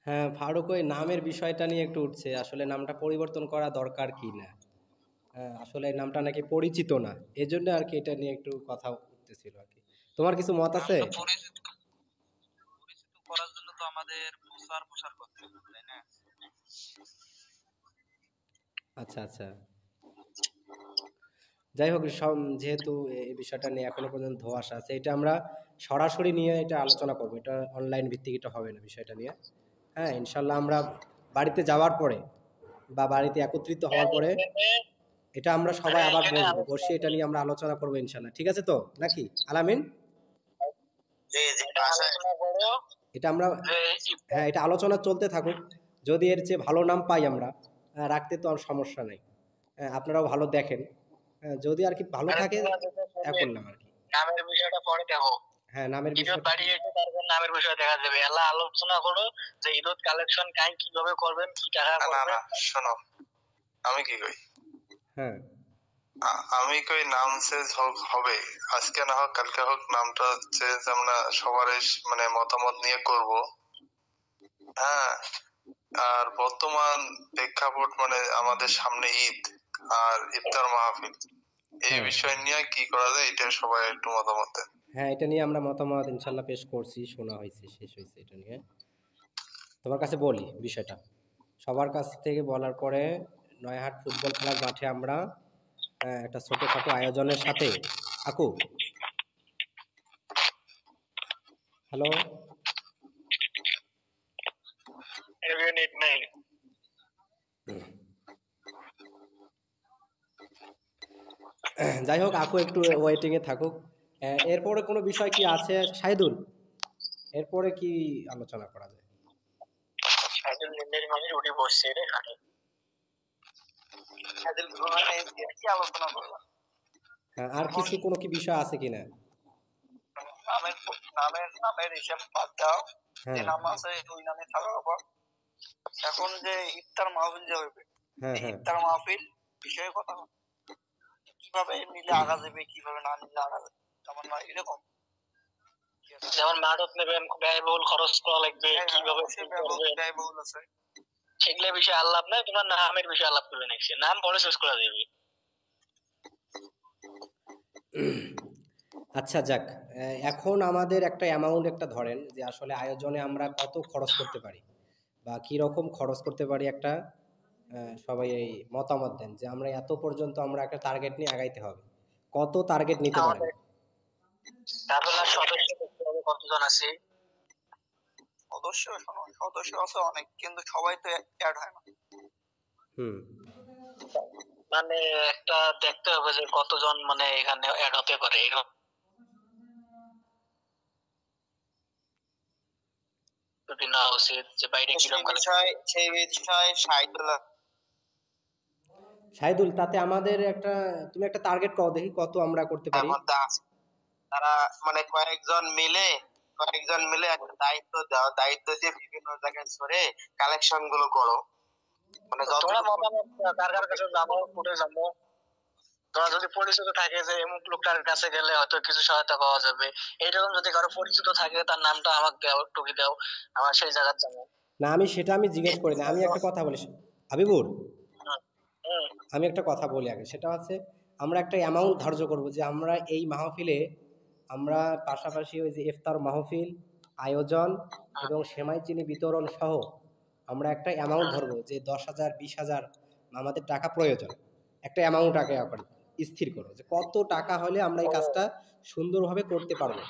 হ্যাঁ ফারুক, ওই নামের বিষয়টা নিয়ে একটু উঠছে, আসলে নামটা পরিবর্তন করা দরকার কি না। হ্যাঁ, আসলে এই নামটা নাকি পরিচিত না, এজন্য আর কি এটা নিয়ে একটু কথা উঠতেছিল আর কি। তোমার কিছু মত আছে? নামটা পরিচিত পরিচিত করার জন্য তো আমাদের প্রচার প্রসার করতে হবে, তাই না? আচ্ছা আচ্ছা। যাই হোক, যেহেতু এই বিষয়টা নিয়ে এখনো পর্যন্ত ধোঁয়াশা আছে, এটা আমরা সরাসরি নিয়ে এটা আলোচনা করবো, এটা অনলাইন ভিত্তিক এটা হবে না বিষয়টা নিয়ে। হ্যাঁ, ইনশাল্লাহ আমরা বাড়িতে যাওয়ার পরে বা বাড়িতে একত্রিত হওয়ার পরে এটা আমরা সবাই আবার বসবো, বসে এটা নিয়ে আমরা আলোচনা করবো ইনশাল্লাহ। ঠিক আছে তো নাকি আলামিন? জি জি, বাসায় এটা আমরা, হ্যাঁ, এটা আলোচনা চলতে থাকুক। যদি এর চেয়ে ভালো নাম পাই আমরা, রাখতে তো আর সমস্যা নেই। আপনারাও ভালো দেখেন, যদি আর কি ভালো থাকে করলাম আর কি। নামের বিষয়টা পরে দেখো, হ্যাঁ, নামের ঈদত বিষয়টা। বাড়ি এসে তারপর নামের বিষয় দেখা যাবে। এলা আলোচনা করো যে ঈদত কালেকশন কাই কিভাবে করবেন, কি টাকা না করবেন। না, শোনো আমি কি কই, হ্যাঁ, আমি কই নাম চেঞ্জ হোক, হবে আজকে না হোক কালকে হোক, নামটা চেঞ্জ আমরা সবার মানে মতামত নিয়ে করব। হ্যাঁ, আর বর্তমান প্রেক্ষাপট মানে আমাদের সামনে ঈদ আর ইফতার মাহফিল, এই হ্যাঁ, বিষয় নিয়ে কি করা যায় এটা সবাই একটু মতামত দেন। হ্যাঁ, এটা নিয়ে আমরা মতামত ইনশাল্লাহ পেশ করছি, শোনা হয়েছে, শেষ হয়েছে। এটা নিয়ে তোমার কাছে বলি বিষয়টা, সবার কাছ থেকে বলার পরে নয়াহাট ফুটবল খেলার মাঠে আমরা একটা ছোটোখাটো আয়োজনের সাথে। আকু, হ্যালো, নেট নাই। যাই হোক, আকু একটু ওয়েটিংয়ে থাকুক। এরপরে কোনো বিষয় কি আছে শাহিদুল? এরপরে কি আলোচনা করা যায়? সাইদুল নিন্দের মাঝে উঠে বসছে রে খাটে। সাইদুল মানে কি আলোচনা করলাম? হ্যাঁ, আর কিছু কোনো কি বিষয় আছে কিনা? নামের হিসাব বাদ দাও, যে হ্যাঁ নাম আছে ওই নামে থাকা হবে। এখন যে ইফতার মাহফিল যে হইবে, হ্যাঁ এই হ্যাঁ ইফতার মাহফিল বিষয়ে কথা হবে। কিভাবে নিলে আগা যাবে, কিভাবে না নিলে আগা যাবে, তেমন নয় এরকম। যেমন মাদক নেবেন, ব্যয়বহুল খরচ করা লাগবে, কিভাবে ব্যয়বহুল আছে, সেগুলো বিষয়ে আলাপ নাই, তোমার নামের বিষয়ে আলাপ করবে নাকি, নাম পরে শেষ করা যাবে। আচ্ছা যাক, এখন আমাদের একটা অ্যামাউন্ট একটা ধরেন যে আসলে আয়োজনে আমরা কত খরচ করতে পারি বা কি রকম খরচ করতে পারি, একটা সবাই এই মতামত দেন যে আমরা এত পর্যন্ত আমরা একটা টার্গেট নিয়ে আগাইতে হবে। কত টার্গেট নিতে পারেন? আমাদের কাফেলার সদস্য দেখতে হবে কতজন আছে। সদস্য আছে অনেক, কিন্তু সবাই তো অ্যাড হয় না। হুম মানে একটা দেখতে হবে যে কতজন মানে এখানে অ্যাড হতে পারে, এরকম যদি না উচিত যে বাইরে কিরকম সেই বিষয় শাহিদুল, তাতে আমাদের একটা, তুমি একটা টার্গেট কও দেখি কত আমরা করতে পারি। মধ্যে আছে। তারা মানে কয়েকজন মিলে একটা দায়িত্ব দাও, দায়িত্ব দিয়ে বিভিন্ন জায়গায় সরে কালেকশন গুলো করো। মানে তোমরা যতটুকু মতামত কার কার কাছে যাবো, কোটে যাবো, তোমার যদি পরিচিত থাকে যে এমন লোকটার কাছে গেলে হয়তো কিছু সহায়তা পাওয়া যাবে, এইরকম যদি কারো পরিচিত থাকে তার নামটা আমাকে দাও, টুকি দাও, আমার সেই জায়গায় যাবো। না, আমি সেটা আমি জিজ্ঞেস করি না, আমি একটা কথা বলি হাবিবুর, হুম, আমি একটা কথা বলি আগে, সেটা হচ্ছে আমরা একটা অ্যামাউন্ট ধার্য করব যে আমরা এই মাহফিলে আমরা পাশাপাশি ওই যে ইফতার মাহফিল আয়োজন এবং সেমাই চিনি বিতরণ সহ আমরা একটা অ্যামাউন্ট ধরবো যে 10,000 20,000 আমাদের টাকা প্রয়োজন। একটা অ্যামাউন্ট আগে স্থির করো যে কত টাকা হলে আমরা এই কাজটা সুন্দরভাবে করতে পারবো,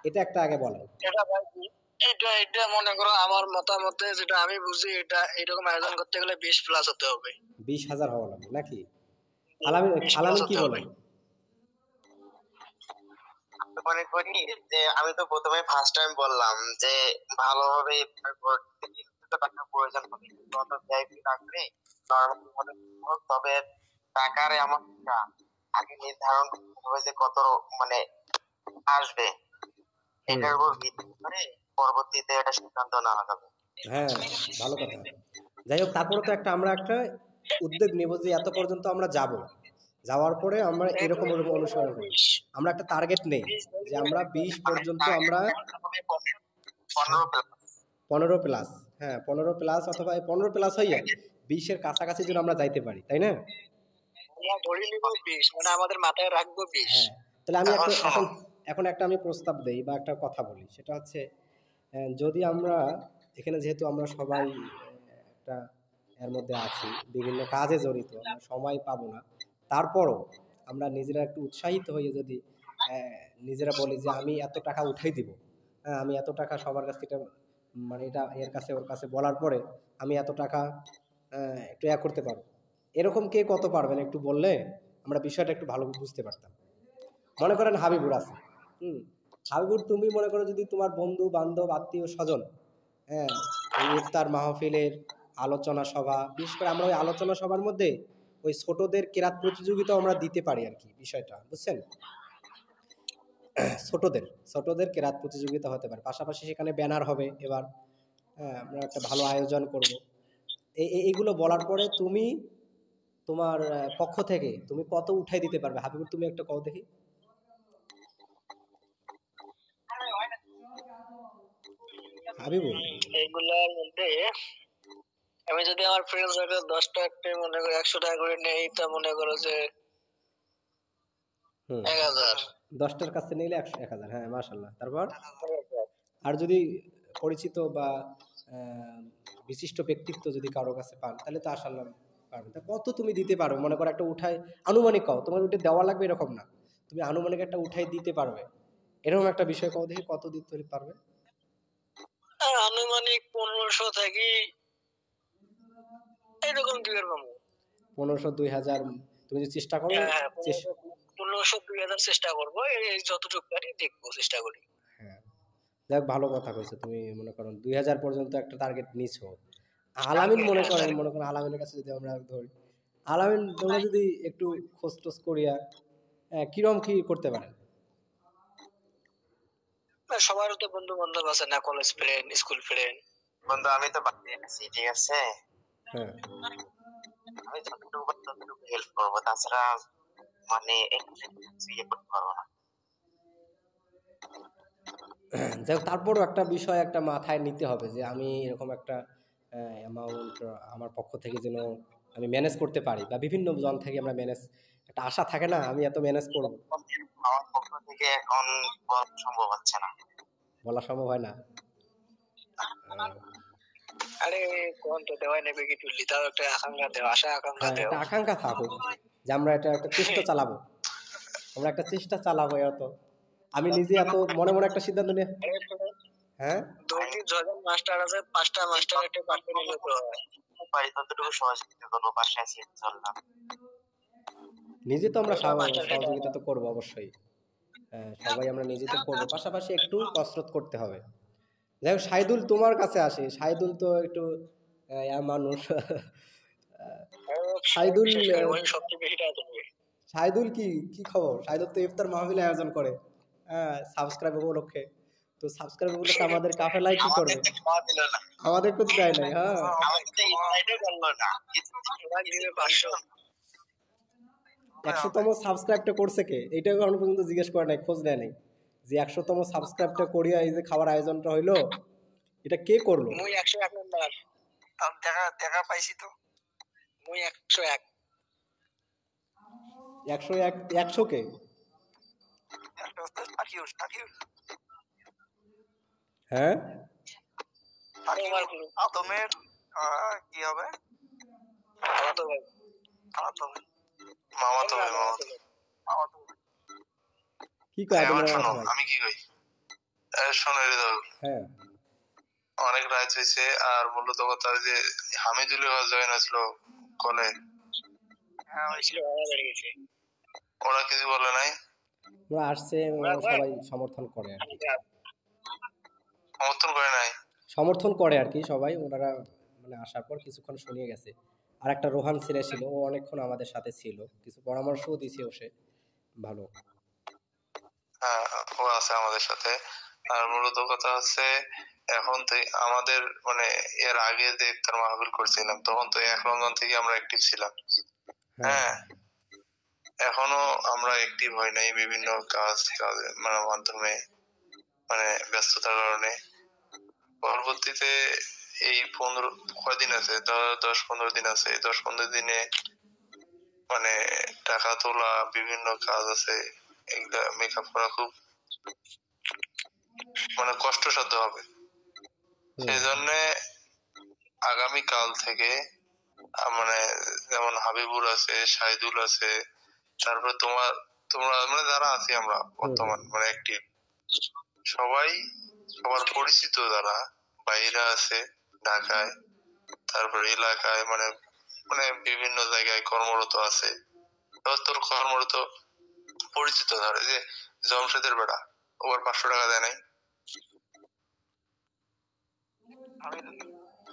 এটা একটা আগে বলেন। এটা ভাই এটা মনে করো আমার মতামতে যেটা আমি বুঝি, এটা এরকম আয়োজন করতে গেলে 20+ হতে হবে। 20,000 হওয়া লাগবে নাকি? আলামিন, 20+ আলামিন কি হতে হবে। বলেন? মনে করি যে আমি তো প্রথমে ফার্স্ট টাইম বললাম যে ভালোভাবে ইফতার করতে কিছু টাকা প্রয়োজন হবে, কিন্তু অত ভিআইপি না করে নর্মাল মনে হোক। তবে টাকার অ্যামাউন্টটা আগে নির্ধারণ করতে হবে যে কত মানে আসবে, হুম এটার উপর ভিত্তি করে পরবর্তীতে এটা সিদ্ধান্ত নেওয়া যাবে। হ্যাঁ, ভালো কথা। যাই হোক, তারপরে তো একটা আমরা একটা উদ্যোগ নেব যে এত পর্যন্ত আমরা যাব, যাওয়ার পরে আমরা এরকম এরকম অনুসরণ করব, আমরা একটা টার্গেট নেই যে আমরা 20 মানে পর্যন্ত টার্গেট আমরা 15+। 15 প্লাস, হ্যাঁ 15 প্লাস অথবা 15 প্লাস হইয়া 20-এর কাছাকাছি যেন আমরা যাইতে পারি, তাই না? আমরা ধরে নিব 20, মানে আমাদের মাথায় রাখবো 20। হ্যাঁ, তাহলে আমি এখন একটা শোনো, এখন একটা আমি প্রস্তাব দেই বা একটা কথা বলি, সেটা হচ্ছে যদি আমরা এখানে যেহেতু আমরা সবাই একটা এর মধ্যে আছি, বিভিন্ন কাজে জড়িত, আমরা সময় পাবো না, তারপরও আমরা নিজেরা একটু উৎসাহিত হয়ে যদি নিজেরা বলি যে আমি এত টাকা উঠাই দিব, হ্যাঁ আমি এত টাকা সবার কাছ থেকে, মানে এটা এর কাছে ওর কাছে বলার পরে আমি এত টাকা একটু করতে পারবো, এরকম কে কত পারবেন একটু বললে আমরা বিষয়টা একটু ভালো বুঝতে পারতাম। মনে করেন হাবিবুর আছে, হাবিবুর তুমি মনে করো যদি তোমার বন্ধু বান্ধব আত্মীয় স্বজন, হ্যাঁ এই ইফতার মাহফিলের আলোচনা সভা, বিশেষ করে আমরা ওই আলোচনা সভার মধ্যে ওই ছোটদের কেরাত প্রতিযোগিতাও আমরা দিতে পারি আর কি, বিষয়টা বুঝছেন? ছোটদের কেরাত প্রতিযোগিতা হতে পারে, পাশাপাশি সেখানে ব্যানার হবে এবার, হ্যাঁ আমরা একটা ভালো আয়োজন করব। এইগুলো বলার পরে তুমি তোমার পক্ষ থেকে তুমি কত উঠাই দিতে পারবে হাবিবুর, তুমি একটা কও দেখি। হাবিবুর, এইগুলার মধ্যে আমি যদি আমার ফ্রেন্ড সার্কেল 10 টাকা মনে করো 100 টাকা করে নেই, তা মনে করো যে 1000। 10টার কাছে নিলে 1,000, হ্যাঁ মাশাল্লাহ। তারপর আর যদি পরিচিত বা আহ, বিশিষ্ট ব্যক্তিত্ব যদি কারো কাছে পান তাহলে তো আশাল্লাহ পারবেন। তা কত তুমি দিতে পারো মনে করো, একটা উঠাই আনুমানিক কও, তোমার উঠে দেওয়া লাগবে এরকম না, তুমি আনুমানিক একটা উঠাই দিতে পারবে এরকম একটা বিষয় কও দেখি, কত দিতে পারবে? আনুমানিক 1500 থেকে এরকম দিবের পাবো। 1500 2000 তুমি যদি চেষ্টা করো। হ্যাঁ, 1500 2000 চেষ্টা করবো, এই যতটুকু পারি দেখবো, চেষ্টা করি। হ্যাঁ, যাক ভালো কথা কইছো তুমি, মনে করো 2000 পর্যন্ত একটা টার্গেট নিছো। আলামিন মনে করেন আলামিনের কাছে যদি আমরা ধরি, আলামিন তোমরা যদি একটু খোঁজ টোজ করিয়া কিরম কি করতে পারেন? না, সবারও তো বন্ধু বান্ধব আছে না, কলেজ ফ্রেন্ড, স্কুল ফ্রেন্ড। বন্ধু আমি তো বাড়ি আছি, ঠিক আছে, হ্যাঁ আমি যতটুকু পারি ততটুকু হেল্প করবো, তাছাড়া মানে এখানে কিছু ইয়ে করতে পারবো না। যাই হোক, তারপরও একটা বিষয় একটা মাথায় নিতে হবে যে আমি এরকম একটা অ্যামাউন্ট আমার পক্ষ থেকে যেন আমি ম্যানেজ করতে পারি, বা বিভিন্ন জন থেকে আমরা ম্যানেজ, একটা আশা থাকে না আমি এত ম্যানেজ করব, আমার পক্ষ থেকে এখন বলা সম্ভব হচ্ছে না। বলা সম্ভব হয় না। আহ, আরে কোন তো দেওয়াই নেবে কি তুললি, তাও একটা আকাঙ্ক্ষা দেও, আশা আকাঙ্ক্ষা হ্যাঁ, দেও। একটা আকাঙ্ক্ষা থাকুক যে আমরা এটা একটা চেষ্টা চালাবো, আমরা একটা চেষ্টা চালাবো। এত আমি নিজে এত মনে মনে একটা সিদ্ধান্ত নিয়ে, আরে তোমার হ্যাঁ 2-3 জন মাস্টার আছে, 5টা মাস্টার একটা পার্টি নিলে তো হয়। পারি ততটুকু সহযোগিতা করবো, পাশে আছি চললাম। নিজে তো আমরা ওটা মাস্টারকে দাও সহযোগিতা না। তো করবো অবশ্যই। হ্যাঁ, সবাই আমরা নিজে তো করবো, পাশাপাশি একটু কসরত করতে হবে। যাই হোক, সাইদুল তোমার কাছে আসে, সাইদুল তো একটু মানুষ সাইদুল বিশেষ করে ওই সবচেয়ে বেশি টাকা দেবে। সাইদুল কি কি খবর? সাইদুল তো ইফতার মাহফিল আয়োজন করে, হ্যাঁ, সাবস্ক্রাইব উপলক্ষে। তো সাবস্ক্রাইব উপলক্ষে আমাদের কাফেলায় কি আমাদের করবে? তো খাওয়া দিল না, আমাদের তো দেয় নাই। হ্যাঁ, আমাদের তো ইনভাইটও করলো না। এবার দিবে 500। 100তম সাবস্ক্রাইবটা করছে কে? এইটা এখনো পর্যন্ত জিজ্ঞেস করে নাই, খোঁজ নেয় নাই যে 100তম সাবস্ক্রাইবটা করিয়া এই যে খাবার আয়োজনটা হইলো, এটা কে করলো? মুই 101 নাম্বার। আমি দেখা দেখা পাইছি তো। মুই 101। 101, 100 কে? হ্যাঁ, আদমের কি হবে? খালাতো ভাই। মামাতো ভাই, মামাতো ভাই। কি কয় এখন আদমের শোনো মামাতো ভাই? আমি কি কই, শোনো হৃদয়, হ্যাঁ অনেক রাত হয়েছে। আর মূলত কথা যে হামিদুল জয়েন আসলো কলে, হ্যাঁ, হয়েছিল, ভাড়া বেড়ে গেছে। ওরা কিছু বলে নাই, ওরা আসছে, ওরা সবাই সমর্থন করে আর কি, সমর্থন করে নাই। সমর্থন করে আর কি সবাই। ওনারা মানে আসার পর কিছুক্ষণ শুনিয়ে গেছে। আর একটা রোহান ছেলে ছিল, ও অনেকক্ষণ আমাদের সাথে ছিল, কিছু পরামর্শও দিছে ও, সে ভালো। হ্যাঁ, ও আছে আমাদের সাথে। আর মূলত কথা হচ্ছে এখন তো আমাদের মানে এর আগে যে ইফতার মাহফিল করছিলাম তখন তো 1 রমজান থেকে আমরা অ্যাক্টিভ ছিলাম। হ্যাঁ হ্যাঁ, এখনো আমরা অ্যাক্টিভ হই নাই বিভিন্ন কাজের মানে মাধ্যমে, মানে ব্যস্ততার কারণে। পরবর্তীতে এই 15 কয়দিন আছে, 10-15 দিন আছে, 10-15 দিনে মানে টাকা তোলা, বিভিন্ন কাজ আছে, এগুলা মেকআপ করা খুব মানে কষ্টসাধ্য হবে। হুম, সেই জন্য আগামী কাল থেকে মানে যেমন হাবিবুর আছে, শাহিদুল আছে, তারপর তোমরা মানে যারা আছি আমরা হুম, বর্তমান মানে অ্যাক্টিভ, সবাই সবার পরিচিত যারা বাইরে আছে ঢাকায়, তারপর এলাকায় মানে মানে বিভিন্ন জায়গায় কর্মরত আছে, তোর কর্মরত পরিচিত ধরে যে জমশেদের বেড়া, ওর 500 টাকা দেয় নাই।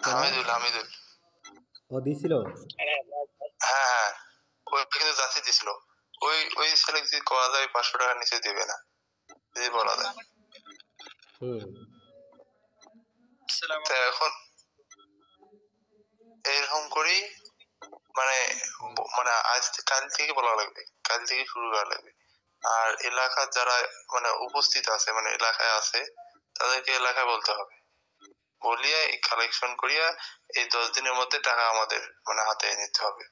কারা? হামিদুল, ও দিছিল? হ্যাঁ হ্যাঁ, ওই কিন্তু যাচ্ছি দিছিল। ওই ওই ছেলে যদি করা যায় 500 টাকার নিচে দিবে না, যদি বলা যায়। হুম, তো এখন এরকম করেই মানে মানে আজ কাল থেকে বলা লাগবে, কাল থেকে শুরু করা লাগবে। আর এলাকার যারা মানে উপস্থিত আছে মানে এলাকায় আছে, তাদেরকে এলাকায় বলতে হবে, বলিয়া এই কালেকশন করিয়া এই 10 দিনের মধ্যে টাকা আমাদের মানে হাতে নিতে হবে।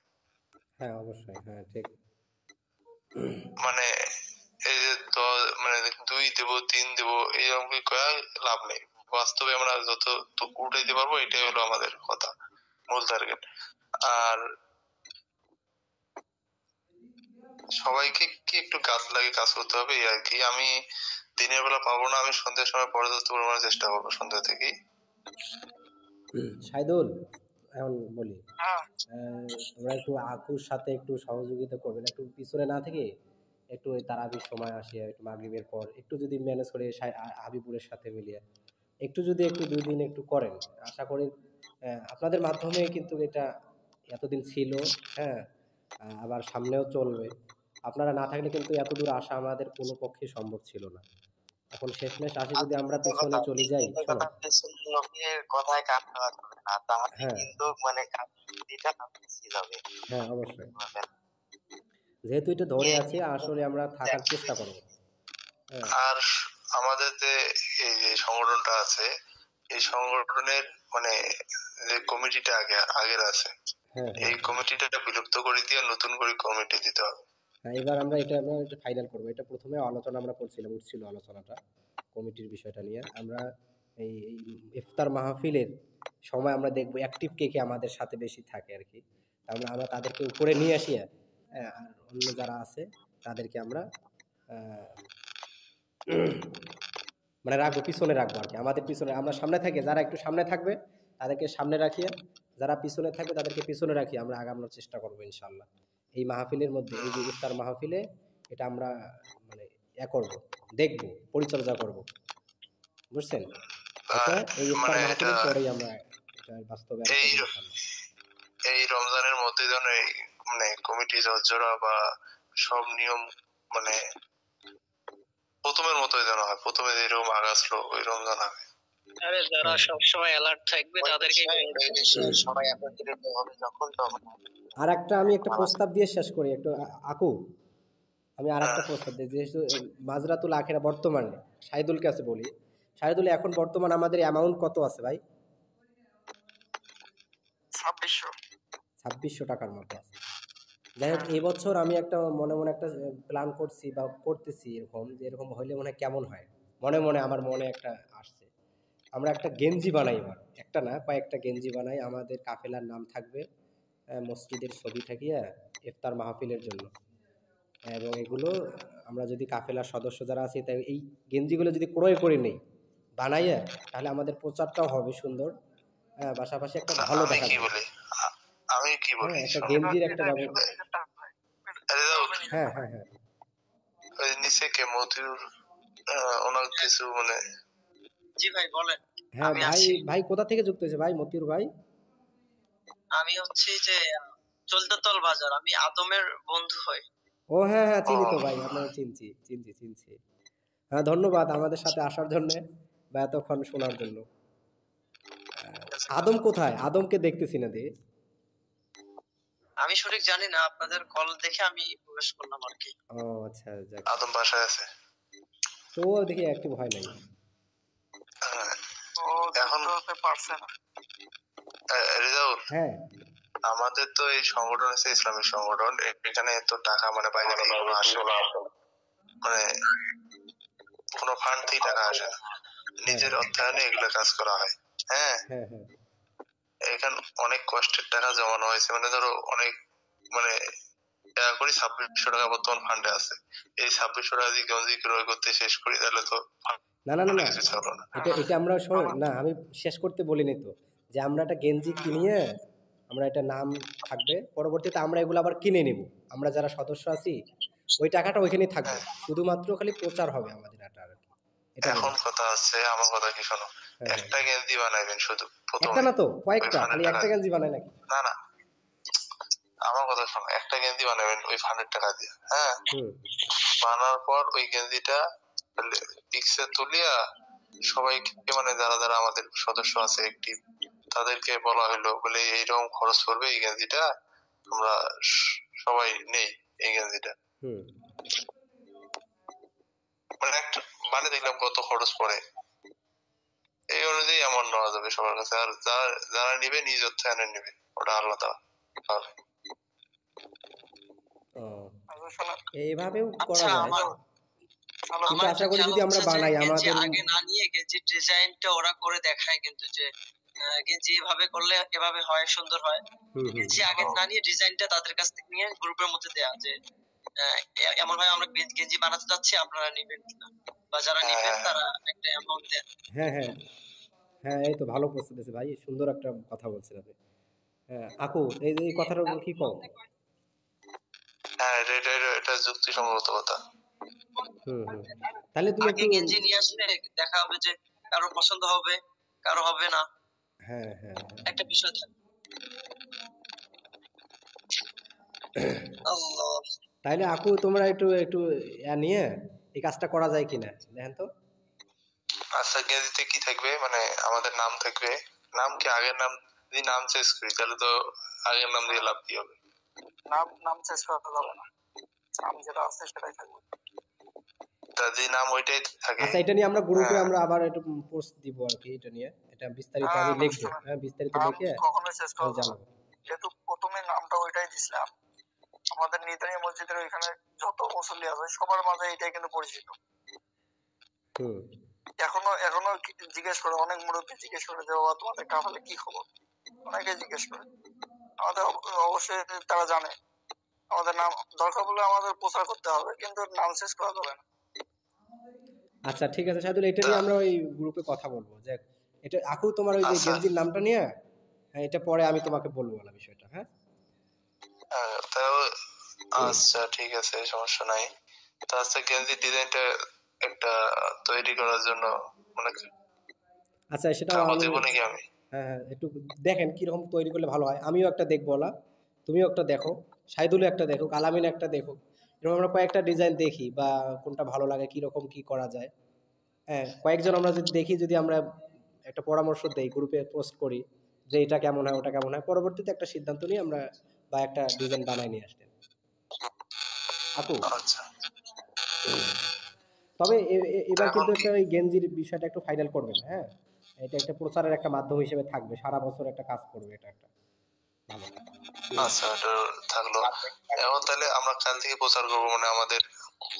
হ্যাঁ অবশ্যই, হ্যাঁ ঠিক। মানে এই যে মানে 2 দেবো 3 দেবো এরকম কি কয়া লাভ নেই। বাস্তবে আমরা যত উঠাইতে পারবো এটাই হলো আমাদের কথা, মূল টার্গেট। আর সবাইকে কি একটু কাজ লাগে কাজ করতে হবে এই আর কি। আমি দিনের বেলা পাবো না, আমি সন্ধ্যার সময় পর্যাপ্ত পরিমাণে চেষ্টা করবো সন্ধ্যা থেকে। সাইদুল, এখন বলি, তোমরা একটু আকুর সাথে একটু সহযোগিতা করবেন, একটু পিছনে না থেকে একটু ওই তারাবির সময় আসিয়া একটু মাগরিবের পর একটু যদি ম্যানেজ করে হাবিবুরের সাথে মিলিয়ে একটু যদি একটু 2 দিন একটু করেন, আশা করি আপনাদের মাধ্যমে কিন্তু এটা এতদিন ছিল, হ্যাঁ, আবার সামনেও চলবে। আপনারা না থাকলে কিন্তু এত দূর আসা আমাদের কোনো পক্ষে সম্ভব ছিল না। এখন শেষমেশ আসে যদি আমরা দ্বিতীয় পিছনে কথা চলে যাই, দ্বিতীয় শোনো। কথা পেছনের লোকের কথায় কান দেওয়া যাবে না, তাহলে হ্যাঁ কিন্তু মানে কাজটা পিছিয়ে যাবে। হ্যাঁ, অবশ্যই। বুঝলেন? যেহেতু এটা ধরে এই আছে, আসলে আমরা থাকার চেষ্টা করব। হ্যাঁ আর আমাদের যে এই যে সংগঠনটা আছে, এই সংগঠনের মানে যে কমিটিটা আগের আছে, হ্যাঁ হ্যাঁ এই কমিটিটা বিলুপ্ত করে দিয়ে নতুন করে কমিটি দিতে হবে। হ্যাঁ, এবার আমরা এটা ফাইনাল করবো। এটা প্রথমে আলোচনা আমরা করছিলাম, উঠছিল আলোচনাটা কমিটির বিষয়টা নিয়ে। আমরা এই ইফতার মাহফিলের সময় আমরা দেখবো অ্যাক্টিভ কে কে আমাদের সাথে বেশি থাকে আর কি। আমরা আমরা তাদেরকে উপরে নিয়ে আসি। হ্যাঁ, আর অন্য যারা আছে তাদেরকে আমরা আহ, মানে রাখবো, পিছনে রাখবো আর কি। আমাদের পিছনে আমরা সামনে থাকি, যারা একটু সামনে থাকবে তাদেরকে সামনে রাখিয়ে, যারা পিছনে থাকবে তাদেরকে পিছনে রাখি, আমরা আগানোর চেষ্টা করবো ইনশাল্লাহ। এই মাহফিলের মধ্যে, এই যে ইফতার মাহফিলে, এটা আমরা মানে করবো, দেখবো, পরিচর্যা করব, বুঝছেন? এটা এই ইফতার মানে এটা মাহফিলের পরেই আমরা এটা বাস্তবায়ন এই করবো ইনশাল্লাহ। এই রমজানের মধ্যে যেন এই মানে কমিটি জোড়া বা সব নিয়ম মানে প্রথমের মতোই যেন হয়, প্রথমে যেরকম আগ আসলো ওই রমজান হবে। আরে যারা সবসময় অ্যালার্ট থাকবে তাদেরকে ওই বিষয়ে সবাই একত্রিত হবে যখন তখন। আর একটা আমি একটা প্রস্তাব দিয়ে শেষ করি একটু, আকু, আমি আর একটা হ্যাঁ, প্রস্তাব দিই। যেহেতু মাজরাতুল আখেরা বর্তমানে, শাহিদুল কাছে বলি, শাহিদুল এখন বর্তমান আমাদের অ্যামাউন্ট কত আছে ভাই? 2600 টাকার মতো আছে। যাই হোক, এবছর আমি একটা মনে মনে একটা প্ল্যান করছি বা করতেছি, এরকম যে এরকম হইলে মনে হয় কেমন হয়, মনে মনে আমার মনে একটা আসছে। আমরা একটা গেঞ্জি বানাই, এবার একটা না কয়েকটা গেঞ্জি বানাই, আমাদের কাফেলার নাম থাকবে, মসজিদের ছবি থাকিয়ে, ইফতার মাহফিলের জন্য। এবং এগুলো আমরা যদি কাফেলার সদস্য যারা আছি, তাই এই গেঞ্জিগুলো যদি ক্রয় করে নেই বানাইয়া, তাহলে আমাদের প্রচারটাও হবে সুন্দর, পাশাপাশি একটা না, ভালো আমি দেখা কি যাবে। বলি আমি কি হ্যাঁ, বলি একটা শোনো, গেঞ্জির একটা রেজাউল, হ্যাঁ হ্যাঁ হ্যাঁ ওই নিচে কে মতিউর, ওনার কিছু মানে জি ভাই বলেন। হ্যাঁ আমি ভাই, আছি। ভাই কোথা থেকে যুক্ত হয়েছে ভাই, মতিউর ভাই? আমি হচ্ছে যে চলতাতল বাজার, আমি আদমের বন্ধু হই। ও হ্যাঁ হ্যাঁ, ও চিনি তো ভাই, আপনার চিনছি চিনছি চিনছি। হ্যাঁ, ধন্যবাদ আমাদের সাথে আসার জন্য বা এতক্ষণ শোনার জন্য। আদম কোথায়? আদমকে দেখতেছি না দে। আমি সঠিক জানি না, আপনাদের কল দেখে আমি প্রবেশ করলাম আর কি। ও আচ্ছা, যাক। আদম বাসায় আছে। তো ও দেখি অ্যাক্টিভ হয় নাই। হ্যাঁ, ও এখন হতে পারছে না। রেজাউল, হ্যাঁ আমাদের তো এই সংগঠন হচ্ছে ইসলামিক সংগঠন, এখানে তো টাকা মানে বাইরে থেকে কোনো আসে না, মানে কোনো ফান্ড থেকে টাকা আসে না, হ্যাঁ নিজের অর্থায়নে এগুলো কাজ করা হয়। হ্যাঁ, হ্যাঁ হ্যাঁ এখানে অনেক কষ্টের টাকা জমানো হয়েছে, মানে ধরো অনেক মানে টাকা করি 2600 টাকা বর্তমান ফান্ডে আছে। এই 2600 টাকা দিয়ে গঞ্জি ক্রয় করতে শেষ করি তাহলে তো না না না ফান্ডে না, কিছু চলো না। এটা এটা আমরা শোন না, আমি শেষ করতে বলিনি তো, যে আমরা একটা গেঞ্জি কিনিয়ে, আমরা এটা নাম থাকবে, পরবর্তীতে আমরা এগুলো আবার কিনে নিব। আমরা যারা সদস্য আছি ওই টাকাটা ওইখানেই থাকবে, হ্যাঁ, শুধুমাত্র খালি প্রচার হবে আমাদের এটা আর কি। এটা এখন বলি। কথা আছে, আমার কথা কি শোনো, হ্যাঁ হ্যাঁ, একটা গেঞ্জি বানাইবেন শুধু একটা প্রথমে, না তো ওই কয়েকটা, ফান্ডের খালি টাকা একটা দিয়ে। গেঞ্জি বানায় নাকি? না না, আমার কথা শোনো, একটা গেঞ্জি বানাবেন ওই ফান্ডের টাকা দিয়ে। হ্যাঁ, হুম বানানোর পর ওই গেঞ্জিটা পিক্সে তুলিয়া সবাইকে মানে যারা যারা আমাদের সদস্য আছে একটি, তাদেরকে বলা হলো বলে এইরকম খরচ পড়বে এই গেঞ্জিটা, আমরা সবাই নেই এই গেঞ্জিটা, হুম মানে একটা মানে দেখলাম কত খরচ পড়ে, এই অনুযায়ী আমার নেওয়া যাবে সবার কাছে। আর যারা যারা নিবে নিজ অর্থায়নে নিবে, ওটা আলাদা ভাবে। ও, এইভাবেও করা আচ্ছা, যায়, কিন্তু আশা করি যদি আমরা গেঞ্জি বানাই আমাদের। আগে না নিয়ে গেঞ্জির ডিজাইনটা ওরা করে দেখায় কিন্তু, যে গেঞ্জি এভাবে করলে এভাবে হয়, সুন্দর হয়। হুম হুম গেঞ্জি আগে না নিয়ে ডিজাইনটা তাদের কাছ থেকে নিয়ে গ্রুপের মধ্যে দেয়া, যে এমন হয় আমরা গেঞ্জি বানাতে যাচ্ছি, আপনারা নিবেন কিনা, বা যারা নিবেন তারা একটা অ্যামাউন্ট দেন। হ্যাঁ হ্যাঁ হ্যাঁ, এই তো ভালো প্রস্তুত আছে ভাই, সুন্দর একটা কথা বলছেন আপনি। হ্যাঁ আকু, এই কথাটার উপর কি কও? হ্যাঁ, এটা যুক্তিসঙ্গত কথা। হুম হুম, তাহলে তুমি আগে একটু। গেঞ্জি নিয়ে আসলে দেখা হবে যে কারো পছন্দ হবে, কারো হবে না, হ্যাঁ হ্যাঁ হ্যাঁ, একটা বিষয় থাকে। আল্লাহ, তাহলে আকু তোমরা একটু একটু নিয়ে এই কাজটা করা যায় কিনা দেখেন তো। আচ্ছা গেঞ্জিতে কি থাকবে, মানে আমাদের নাম থাকবে? নাম কি আগের নাম? যদি নাম চেঞ্জ করি তাহলে তো আগের নাম দিয়ে লাভ কি হবে? নাম চেঞ্জ করা যাবে না, নাম যেটা আছে সেটাই থাকবে। তা যদি নাম ওইটাই থাকে, আচ্ছা, এটা নিয়ে আমরা গ্রুপে হ্যাঁ আমরা আবার একটু পোস্ট দিব আর কি, এটা নিয়ে এটা বিস্তারিত আমি লিখবো, শোনেন, হ্যাঁ বিস্তারিত নাম লিখে কখনোই চেঞ্জ করা আমি যাবে না। জানাবো। যেহেতু প্রথমে নামটা ওইটাই দিছিলাম, আমাদের নিতাই মসজিদের ওইখানে যত মুসল্লি আছে সবার মাঝে এটাই কিন্তু পরিচিত। হুম। এখনো জিজ্ঞেস করে, অনেক মুরব্বী জিজ্ঞেস করে যে বাবা তোমাদের কাফেলা কি খবর, অনেকে জিজ্ঞেস করে। আমাদের অবশ্যই তারা জানে আমাদের নাম, দরকার পড়লে আমাদের প্রচার করতে হবে, কিন্তু নাম শেষ করা যাবে না। আচ্ছা ঠিক আছে শাহিদুল, এটা তা নিয়ে আমরা ওই গ্রুপে কথা বলবো যে এটা আকু তোমার ওই যে আচ্ছা গেঞ্জির নামটা নিয়ে, হ্যাঁ এটা পরে আমি তোমাকে বলবো না বিষয়টা, হ্যাঁ। তাও আচ্ছা ঠিক আছে, সমস্যা নাই। তা আচ্ছা গেঞ্জির ডিজাইনটা একটা তৈরি করার জন্য মানে আচ্ছা সেটাও কাগজ আমি, দেবো নাকি আমি? হ্যাঁ হ্যাঁ একটু দেখেন কিরকম তৈরি করলে ভালো হয়, আমিও একটা দেখবো না, তুমিও একটা দেখো, শাহিদুলও একটা দেখো, আলামিন একটা দেখো, এরকম আমরা কয়েকটা ডিজাইন দেখি বা কোনটা ভালো লাগে কিরকম কি করা যায়। হ্যাঁ কয়েকজন আমরা যদি দেখি, যদি আমরা একটা পরামর্শ দেই, গ্রুপে পোস্ট করি যে এটা কেমন হয় ওটা কেমন হয়, পরবর্তীতে একটা সিদ্ধান্ত নিয়ে আমরা বা একটা ডিজাইন বানাই নিয়ে আসতেন আপু। আচ্ছা তবে তো এবার এখন কিন্তু কি, একটা ওই গেঞ্জির বিষয়টা একটু ফাইনাল করবেন, হ্যাঁ এটা একটা প্রচারের একটা মাধ্যম হিসেবে থাকবে, সারা বছর একটা কাজ করবে, এটা একটা ভালো। আচ্ছা এটা থাকলো। এখন তাহলে আমরা কাল থেকে প্রচার করবো, মানে আমাদের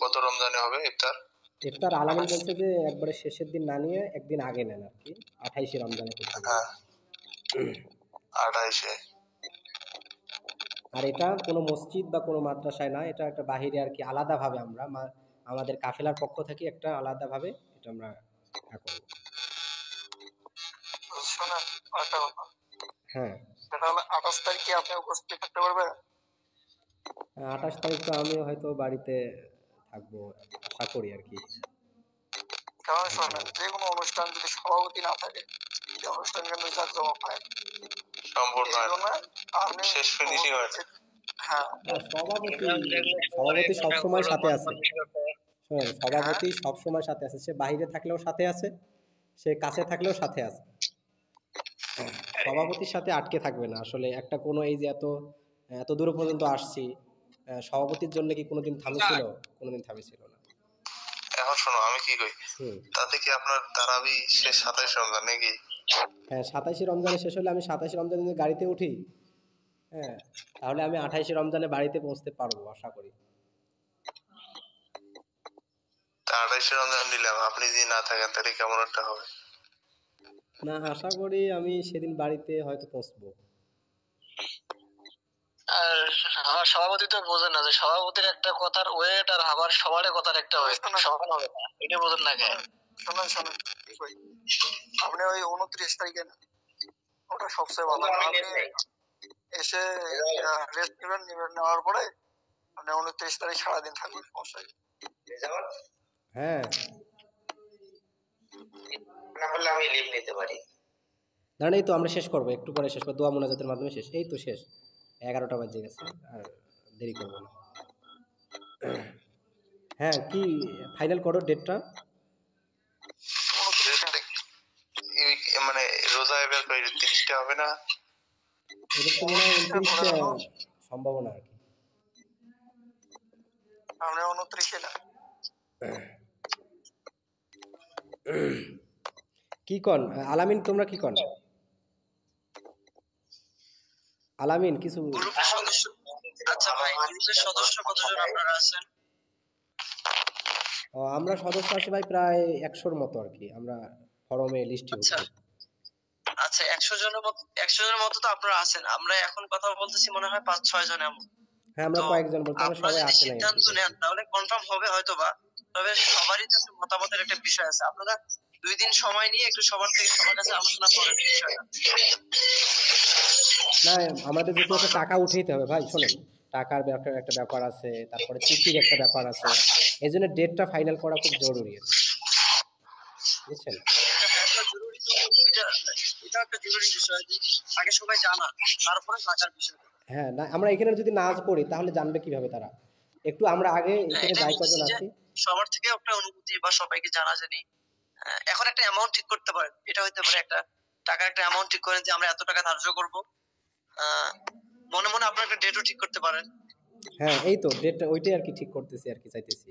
কত রমজানে হবে ইফতার? ইফতার আলামিন বলছে যে একবারে শেষের দিন না নিয়ে একদিন আগে নেন আর কি, 28শে রমজানে করতে বলছে। হ্যাঁ 28-এ। আর এটা কোনো মসজিদ বা কোনো মাদ্রাসায় না, এটা একটা বাহিরে আর কি, আলাদাভাবে আমরা আমাদের কাফেলার পক্ষ থেকে একটা আলাদাভাবে এটা আমরা করবো। শোনেন একটা কথা, হ্যাঁ সেটা হলো 28 তারিখে আপনি উপস্থিত থাকতে পারবেন? 28 তারিখ তো আমিও হয়তো বাড়িতে থাকবো, আশা করি আর কি। কারণ শোনেন, যে কোনো অনুষ্ঠান যদি সভাপতি না থাকে সেই অনুষ্ঠান কিন্তু জাঁকজমক হয় না। সম্পূর্ণ এই হয় জন্য না, আপনি শেষ ফিনিশিং হয় না। হ্যাঁ সভাপতি সবসময় সাথে আছে, শোনেন হ্যাঁ সভাপতি সবসময় সাথে আছে, সে বাইরে থাকলেও সাথে আছে, সে কাছে থাকলেও সাথে আছে, সভাপতির সাথে আটকে থাকবে না আসলে একটা কোনো, এই যে এত এত দূর পর্যন্ত আসছি, সভাপতির জন্য কি কোনোদিন থামেছিল? কোনোদিন থামেছিল না। এখন শোনো আমি কি কই, হুম। তাতে কি আপনার তারাবি শেষ 27 রমজান নাকি? হ্যাঁ 27শে রমজানে শেষ হলে আমি 27শে রমজানে যদি গাড়িতে উঠি, হ্যাঁ তাহলে আমি 28শে রমজানে বাড়িতে পৌঁছতে পারবো আশা করি। তা 28 রমজান নিলাম, আপনি যদি না থাকেন তাহলে কেমন একটা হবে? না আশা করি আমি সেদিন বাড়িতে হয়তো পৌঁছবো। আর আমার সভাপতি তো বোঝেন না যে সভাপতির একটা কথার ওয়েট আর আমার সবার কথার একটা ওয়েট সমান হবে না, এটা বোঝেন না কেন? শোনেন শোনেন কি কই, আপনি ওই 29 তারিখে নেন, ওটা সবচেয়ে ভালো। আপনি এসে রেস্ট নেবেন, নেওয়ার পরে আপনি 29 তারিখ সারাদিন থাকবেন, সমস্যা নেই। হ্যাঁ না হলে আমি লিভ নিতে পারি। দাঁড়ান, এই তো আমরা শেষ করবো, একটু পরে শেষ করবো, দোয়া মোনাজাতের মাধ্যমে শেষ, এই তো শেষ, 11টা বাজে গেছে, আর দেরি করবো না। হ্যাঁ কি ফাইনাল করো ডেটটা। মানে রোজা এবার 30টা হবে না? এবার তো মনে হয় 29টা সম্ভাবনা আর কি। আপনি 29 না, কি কন আলামিন, তোমরা কি কন? আলামিন কিছু। গ্রুপের সদস্য, আচ্ছা ভাই গ্রুপের সদস্য কতজন আপনারা আছেন? আমরা সদস্য আছি ভাই প্রায় 100-র মতো আর কি, আমরা ফরমে লিস্টে আচ্ছা আচ্ছা 100 জনের মতো তো আপনারা আছেন, আমরা এখন কথা বলতেছি মনে হয় 5-6 জন এমন। হ্যাঁ আমরা তো কয়েকজন বলতে, আমরা আপনারা সবাই যদি আসে নাই আর সিদ্ধান্ত কি। নেন তাহলে কনফার্ম হবে হয়তোবা, তবে সবারই তো একটা মতামতের একটা বিষয় আছে, আপনারা 2 দিন সময় নিয়ে একটু সবার কাছে আলোচনা করেন বিষয়টা। না আমাদের যেহেতু একটা টাকা উঠাইতে হবে ভাই, শোনেন টাকার ব্যাপার একটা ব্যাপার আছে, তারপরে চিঠির একটা ব্যাপার আছে, এই জন্য ডেটটা ফাইনাল করা খুব জরুরি আর কি, বুঝছেন? এটা জরুরি, তো এটা একটা জরুরি বিষয় যে আগে সবাই জানা, তারপরে টাকার বিষয়। হ্যাঁ না আমরা এখানে যদি নাচ করি তাহলে জানবে কিভাবে তারা, একটু আমরা আগে এখানে এটা যাই বলতেছি কজন যে আছি। সবার থেকে একটা অনুভূতি বা সবাইকে জানাজানি এখন একটা অ্যামাউন্ট ঠিক করতে পারেন, এটা হইতে পারে একটা টাকার একটা অ্যামাউন্ট ঠিক করেন যে আমরা এত টাকা ধার্য করব। মনে মনে আপনার একটা ডেটও ঠিক করতে পারেন। হ্যাঁ, এই তো ডেটটা ওইটাই আর কি ঠিক করতেছি আর কি, চাইতেছি।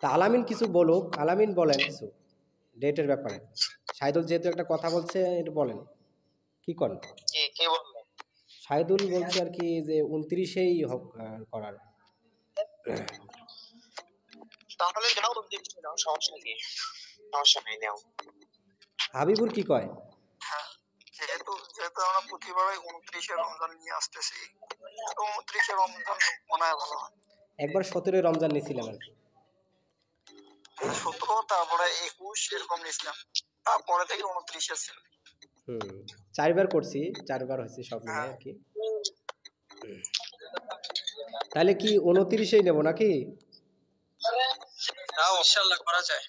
তা আলামিন কিছু বলুক, আলামিন বলেন কিছু ডেটের ব্যাপারে। শাহিদুল যেহেতু একটা কথা বলছে, এটা বলেন কি করেন। কি বললেন? শাহিদুল বলছে আর কি যে 29-এই করার। তাহলে যাও, সমস্যা কি? সমস্যা নেই, নাও। হাবিবুর কি কয়? যেহেতু যেহেতু আমরা প্রতিবারই 29শে রমজান নিয়ে আসতেছি, তো 29শে রমজান মনে হয় ভালো হয়। একবার 17-ই রমজান নিয়েছিলাম আর কি। 17 তারপরে 21 এরকম নিছিলাম, তারপরে থেকে 29 ছিল। 4বার করছি, 4বার হয়েছে সব মিলে আর কি। তাহলে কি 29-এই নেব নাকি? নাও, ইনশাআল্লাহ করা যায়।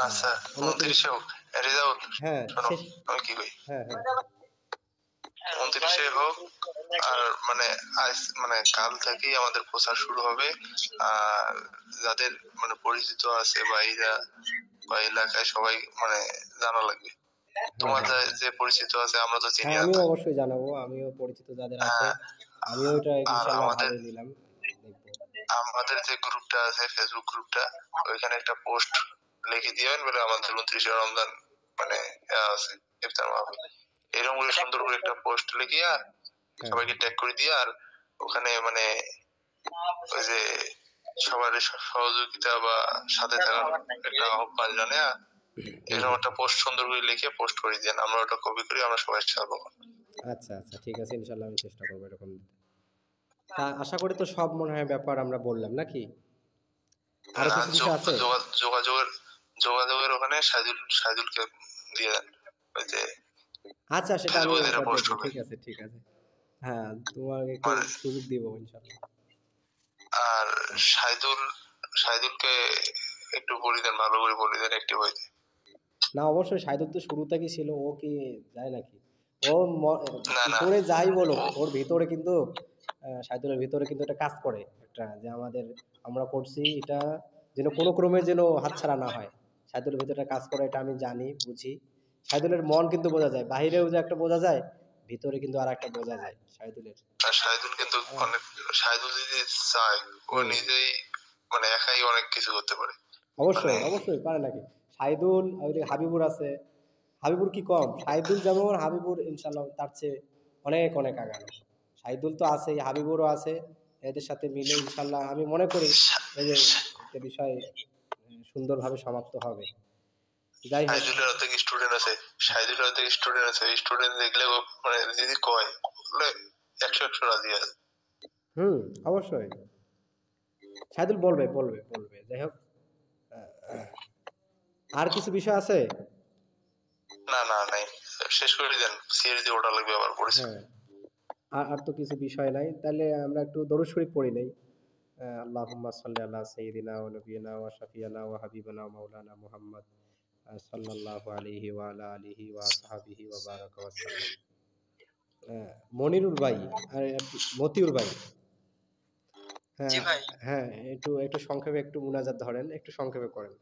আচ্ছা 29-এ হোক। রেজাউল, হ্যাঁ শোনো শেষ। আমি কি কই, হ্যাঁ হ্যাঁ 29-এ হোক। আর মানে আজ মানে কাল থেকেই আমাদের প্রচার শুরু হবে। আর যাদের মানে পরিচিত আছে বা এরা বা এলাকায় সবাই মানে জানা লাগবে। তোমার যে পরিচিত আছে, আমরা তো চিনি হ্যাঁ, না। আমিও অবশ্যই জানাবো, আমিও পরিচিত যাদের আছে হ্যাঁ, আমিও এটা আর ইনশাআল্লাহ আমাদের ভালোই নিলাম, দেখবো। আমাদের যে গ্রুপটা আছে, ফেসবুক গ্রুপটা, ওইখানে একটা পোস্ট লিখে দিবেন বলে আমাদের 29শে রমজান মানে আছে ইফতার মাহফিল, এরকম করে সুন্দর করে একটা পোস্ট লিখিয়া সবাইকে ট্যাগ করে দিয়ে, আর ওখানে মানে ওই যে সবার সহযোগিতা বা সাথে থাকার একটা আহ্বান জানিয়ে এরকম একটা পোস্ট সুন্দর করে লিখে পোস্ট করে দেন, আমরা ওটা কপি করি, আমরা সবাই ছাড়বো। আচ্ছা আচ্ছা, ঠিক আছে, ইনশাআল্লাহ আমি চেষ্টা করবো এরকম দিতে। তা আশা করি তো সব মনে হয় ব্যাপার আমরা বললাম নাকি? আরো কিছু বিষয় আছে? যোগাযোগের ওখানে সাইদুলকে দিয়ে দেন, ওই যে আচ্ছা, সেটা আমি ফেসবুকে যেটা একবার পোস্ট দেখবো, হবে। ঠিক আছে ঠিক আছে। হ্যাঁ, তোমাকে একটু মানে সুযোগ দিব ইনশাআল্লাহ। আর সাইদুলকে একটু বলে দেন, ভালো করে বলে দেন একটু হইতে। না, অবশ্যই শাহিদুল তো শুরু থেকেই ছিল, ও কি যায় নাকি? ও না না, উপরে যাই বলো, ও ওর ভিতরে কিন্তু শাহিদুলের ভিতরে কিন্তু একটা কাজ করে একটা, যে আমাদের আমরা করছি এটা যেন কোনো ক্রমে যেন হাতছাড়া না হয়। শাহিদুলের ভিতরে কাজ করে, এটা আমি জানি, বুঝি। শাহিদুলের মন কিন্তু বোঝা যায়, বাহিরেও যে একটা বোঝা যায়, ভিতরে কিন্তু আর একটা বোঝা যায় শাহিদুলের। শাহিদুল কিন্তু হ্যাঁ। অনেক, শাহিদুল যদি চায় ও নিজেই মানে একাই অনেক কিছু করতে পারে। অবশ্যই অবশ্যই পারে নাকি? শাহিদুল, ওইদিকে হাবিবুর আছে। হাবিবুর কি কম? শাহিদুল যেমন, হাবিবুর ইনশাল্লাহ তার চেয়ে অনেক অনেক আগানো। শাহিদুল তো আছেই, হাবিবুরও আছে। এদের সাথে মিলে ইনশাল্লাহ আমি মনে করি এই যে একটা বিষয় সুন্দরভাবে সমাপ্ত হবে। যাই হোক। শাহিদুলের অর্ধেক স্টুডেন্ট আছে, শাহিদুলের অর্ধেক স্টুডেন্ট আছে, স্টুডেন্ট দেখলে ও মানে যদি কয় বলে 100 রাজি আছে। অবশ্যই শাহিদুল বলবে বলবে বলবে। যাই হোক, আর কিছু বিষয় আছে? না না নাই, শেষ করে দেন, সিএর দিয়ে ওটা লাগবে আবার পড়েছে। হ্যাঁ, আর তো কিছু বিষয় নাই, তাহলে আমরা একটু দরুদ শরীফ পড়ি নেই। আল্লাহুম্মা সাল্লি আলা সাইয়্যিদিনা ওয়া নাবিয়িনা ওয়া শাফিয়ানা ওয়া হাবিবানা ওয়া মাওলানা মুহাম্মদ সাল্লাল্লাহু আলাইহি ওয়া আলা আলিহি ওয়া আসহাবিহি ওয়া বারাকা ওয়া সাল্লাম। মনিরুল ভাই আর মতিউর ভাই, হ্যাঁ হ্যাঁ, একটু একটু সংক্ষেপে একটু মুনাজাত ধরেন, একটু সংক্ষেপে করেন।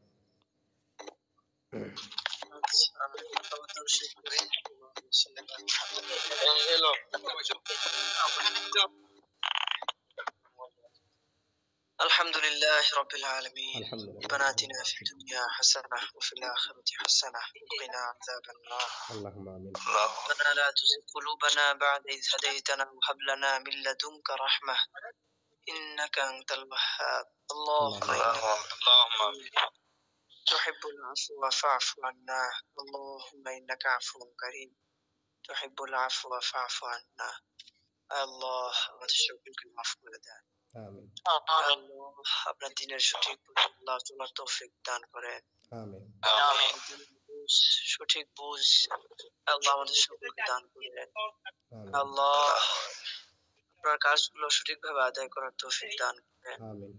الحمد لله رب العالمين. আলহামদুলিল্লাহ। ربنا آتنا في الدنيا حسنة وفي الآخرة حسنة وقنا عذاب النار. اللهم آمين. ربنا لا تزغ قلوبنا بعد إذ هديتنا وهب لنا من لدنك رحمة إنك أنت الوهاب. اللهم إنك تحب العفو فاعف عنا. اللهم إنك عفو كريم تحب العفو فاعف عنا. আল্লাহ আমাদের সকলকে মাফ করে দেন। আমিন। আল্লাহ আপনার দিনের সঠিক পথে আল্লাহ চলার তৌফিক দান করেন। আমিন। আমিন। সঠিক বুঝ আল্লাহ আমাদের সকলকে দান করেন। আল্লাহ আপনার কাজগুলো সঠিকভাবে আদায় করার তৌফিক দান করেন। আমিন।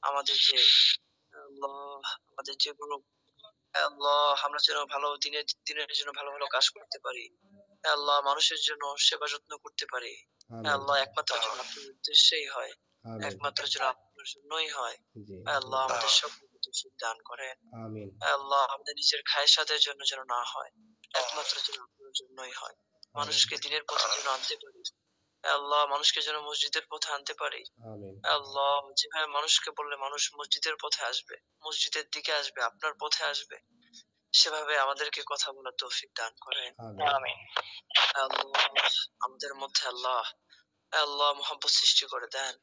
আমাদের যে আল্লাহ আমাদের যেগুলো আল্লাহ আমরা যেন ভালো দিনের জন্য ভালো ভালো কাজ করতে পারি, আল্লাহ মানুষের জন্য সেবা যত্ন করতে পারি, আল্লাহ একমাত্র যেন আপনার উদ্দেশ্যেই হয়, একমাত্র যেন আপনার জন্যই হয়। আল্লাহ আমাদের সকলকে তৌফিক দান করেন। আমিন। আল্লাহ আমাদের নিজের খায়েশাতের জন্য যেন না হয়, একমাত্র যেন আপনার জন্যই হয়। আমিন। মানুষকে দিনের পথে যেন আনতে পারি। আল্লাহ মানুষকে যেন মসজিদের পথে আনতে পারি। আমিন। আল্লাহ যেভাবে মানুষকে বললে মানুষ মসজিদের পথে আসবে, মসজিদের দিকে আসবে, আপনার পথে আসবে, সেভাবে আমাদেরকে কথা বলার তৌফিক দান করেন। আমিন। আমিন। আল্লাহ আমাদের মধ্যে আল্লাহ আল্লাহ মহব্বত সৃষ্টি করে দেন,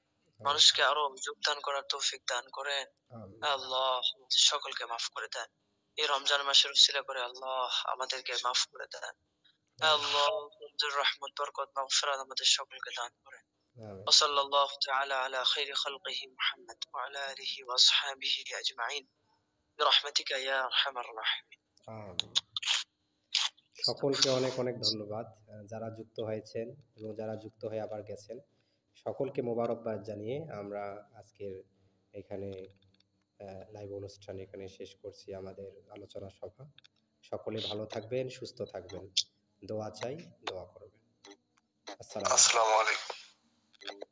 মানুষকে আরো যোগদান করার তৌফিক দান করেন। আমিন। আল্লাহ আমাদের সকলকে মাফ করে দেন। এই রমজান মাসের উসিলা করে আল্লাহ আমাদেরকে মাফ করে দেন। আল্লাহ আপনাদের রহমত বরকত মাগফিরাত আমাদের সকলকে দান করেন। আমিন। وصلى الله تعالى على خير خلقه محمد وعلى آله وأصحابه أجمعين برحمتك يا أرحم الراحمين. আমিন। সকলকে অনেক অনেক ধন্যবাদ, যারা যুক্ত হয়েছেন এবং যারা যুক্ত হয়ে আবার গেছেন, সকলকে মোবারকবাদ জানিয়ে আমরা আজকের এখানে লাইভ অনুষ্ঠান এখানে শেষ করছি আমাদের আলোচনা সভা। সকলে ভালো থাকবেন, সুস্থ থাকবেন। দোয়া চাই, দোয়া করবেন। আসসালামু আলাইকুম। আসসালামু আলাইকুম।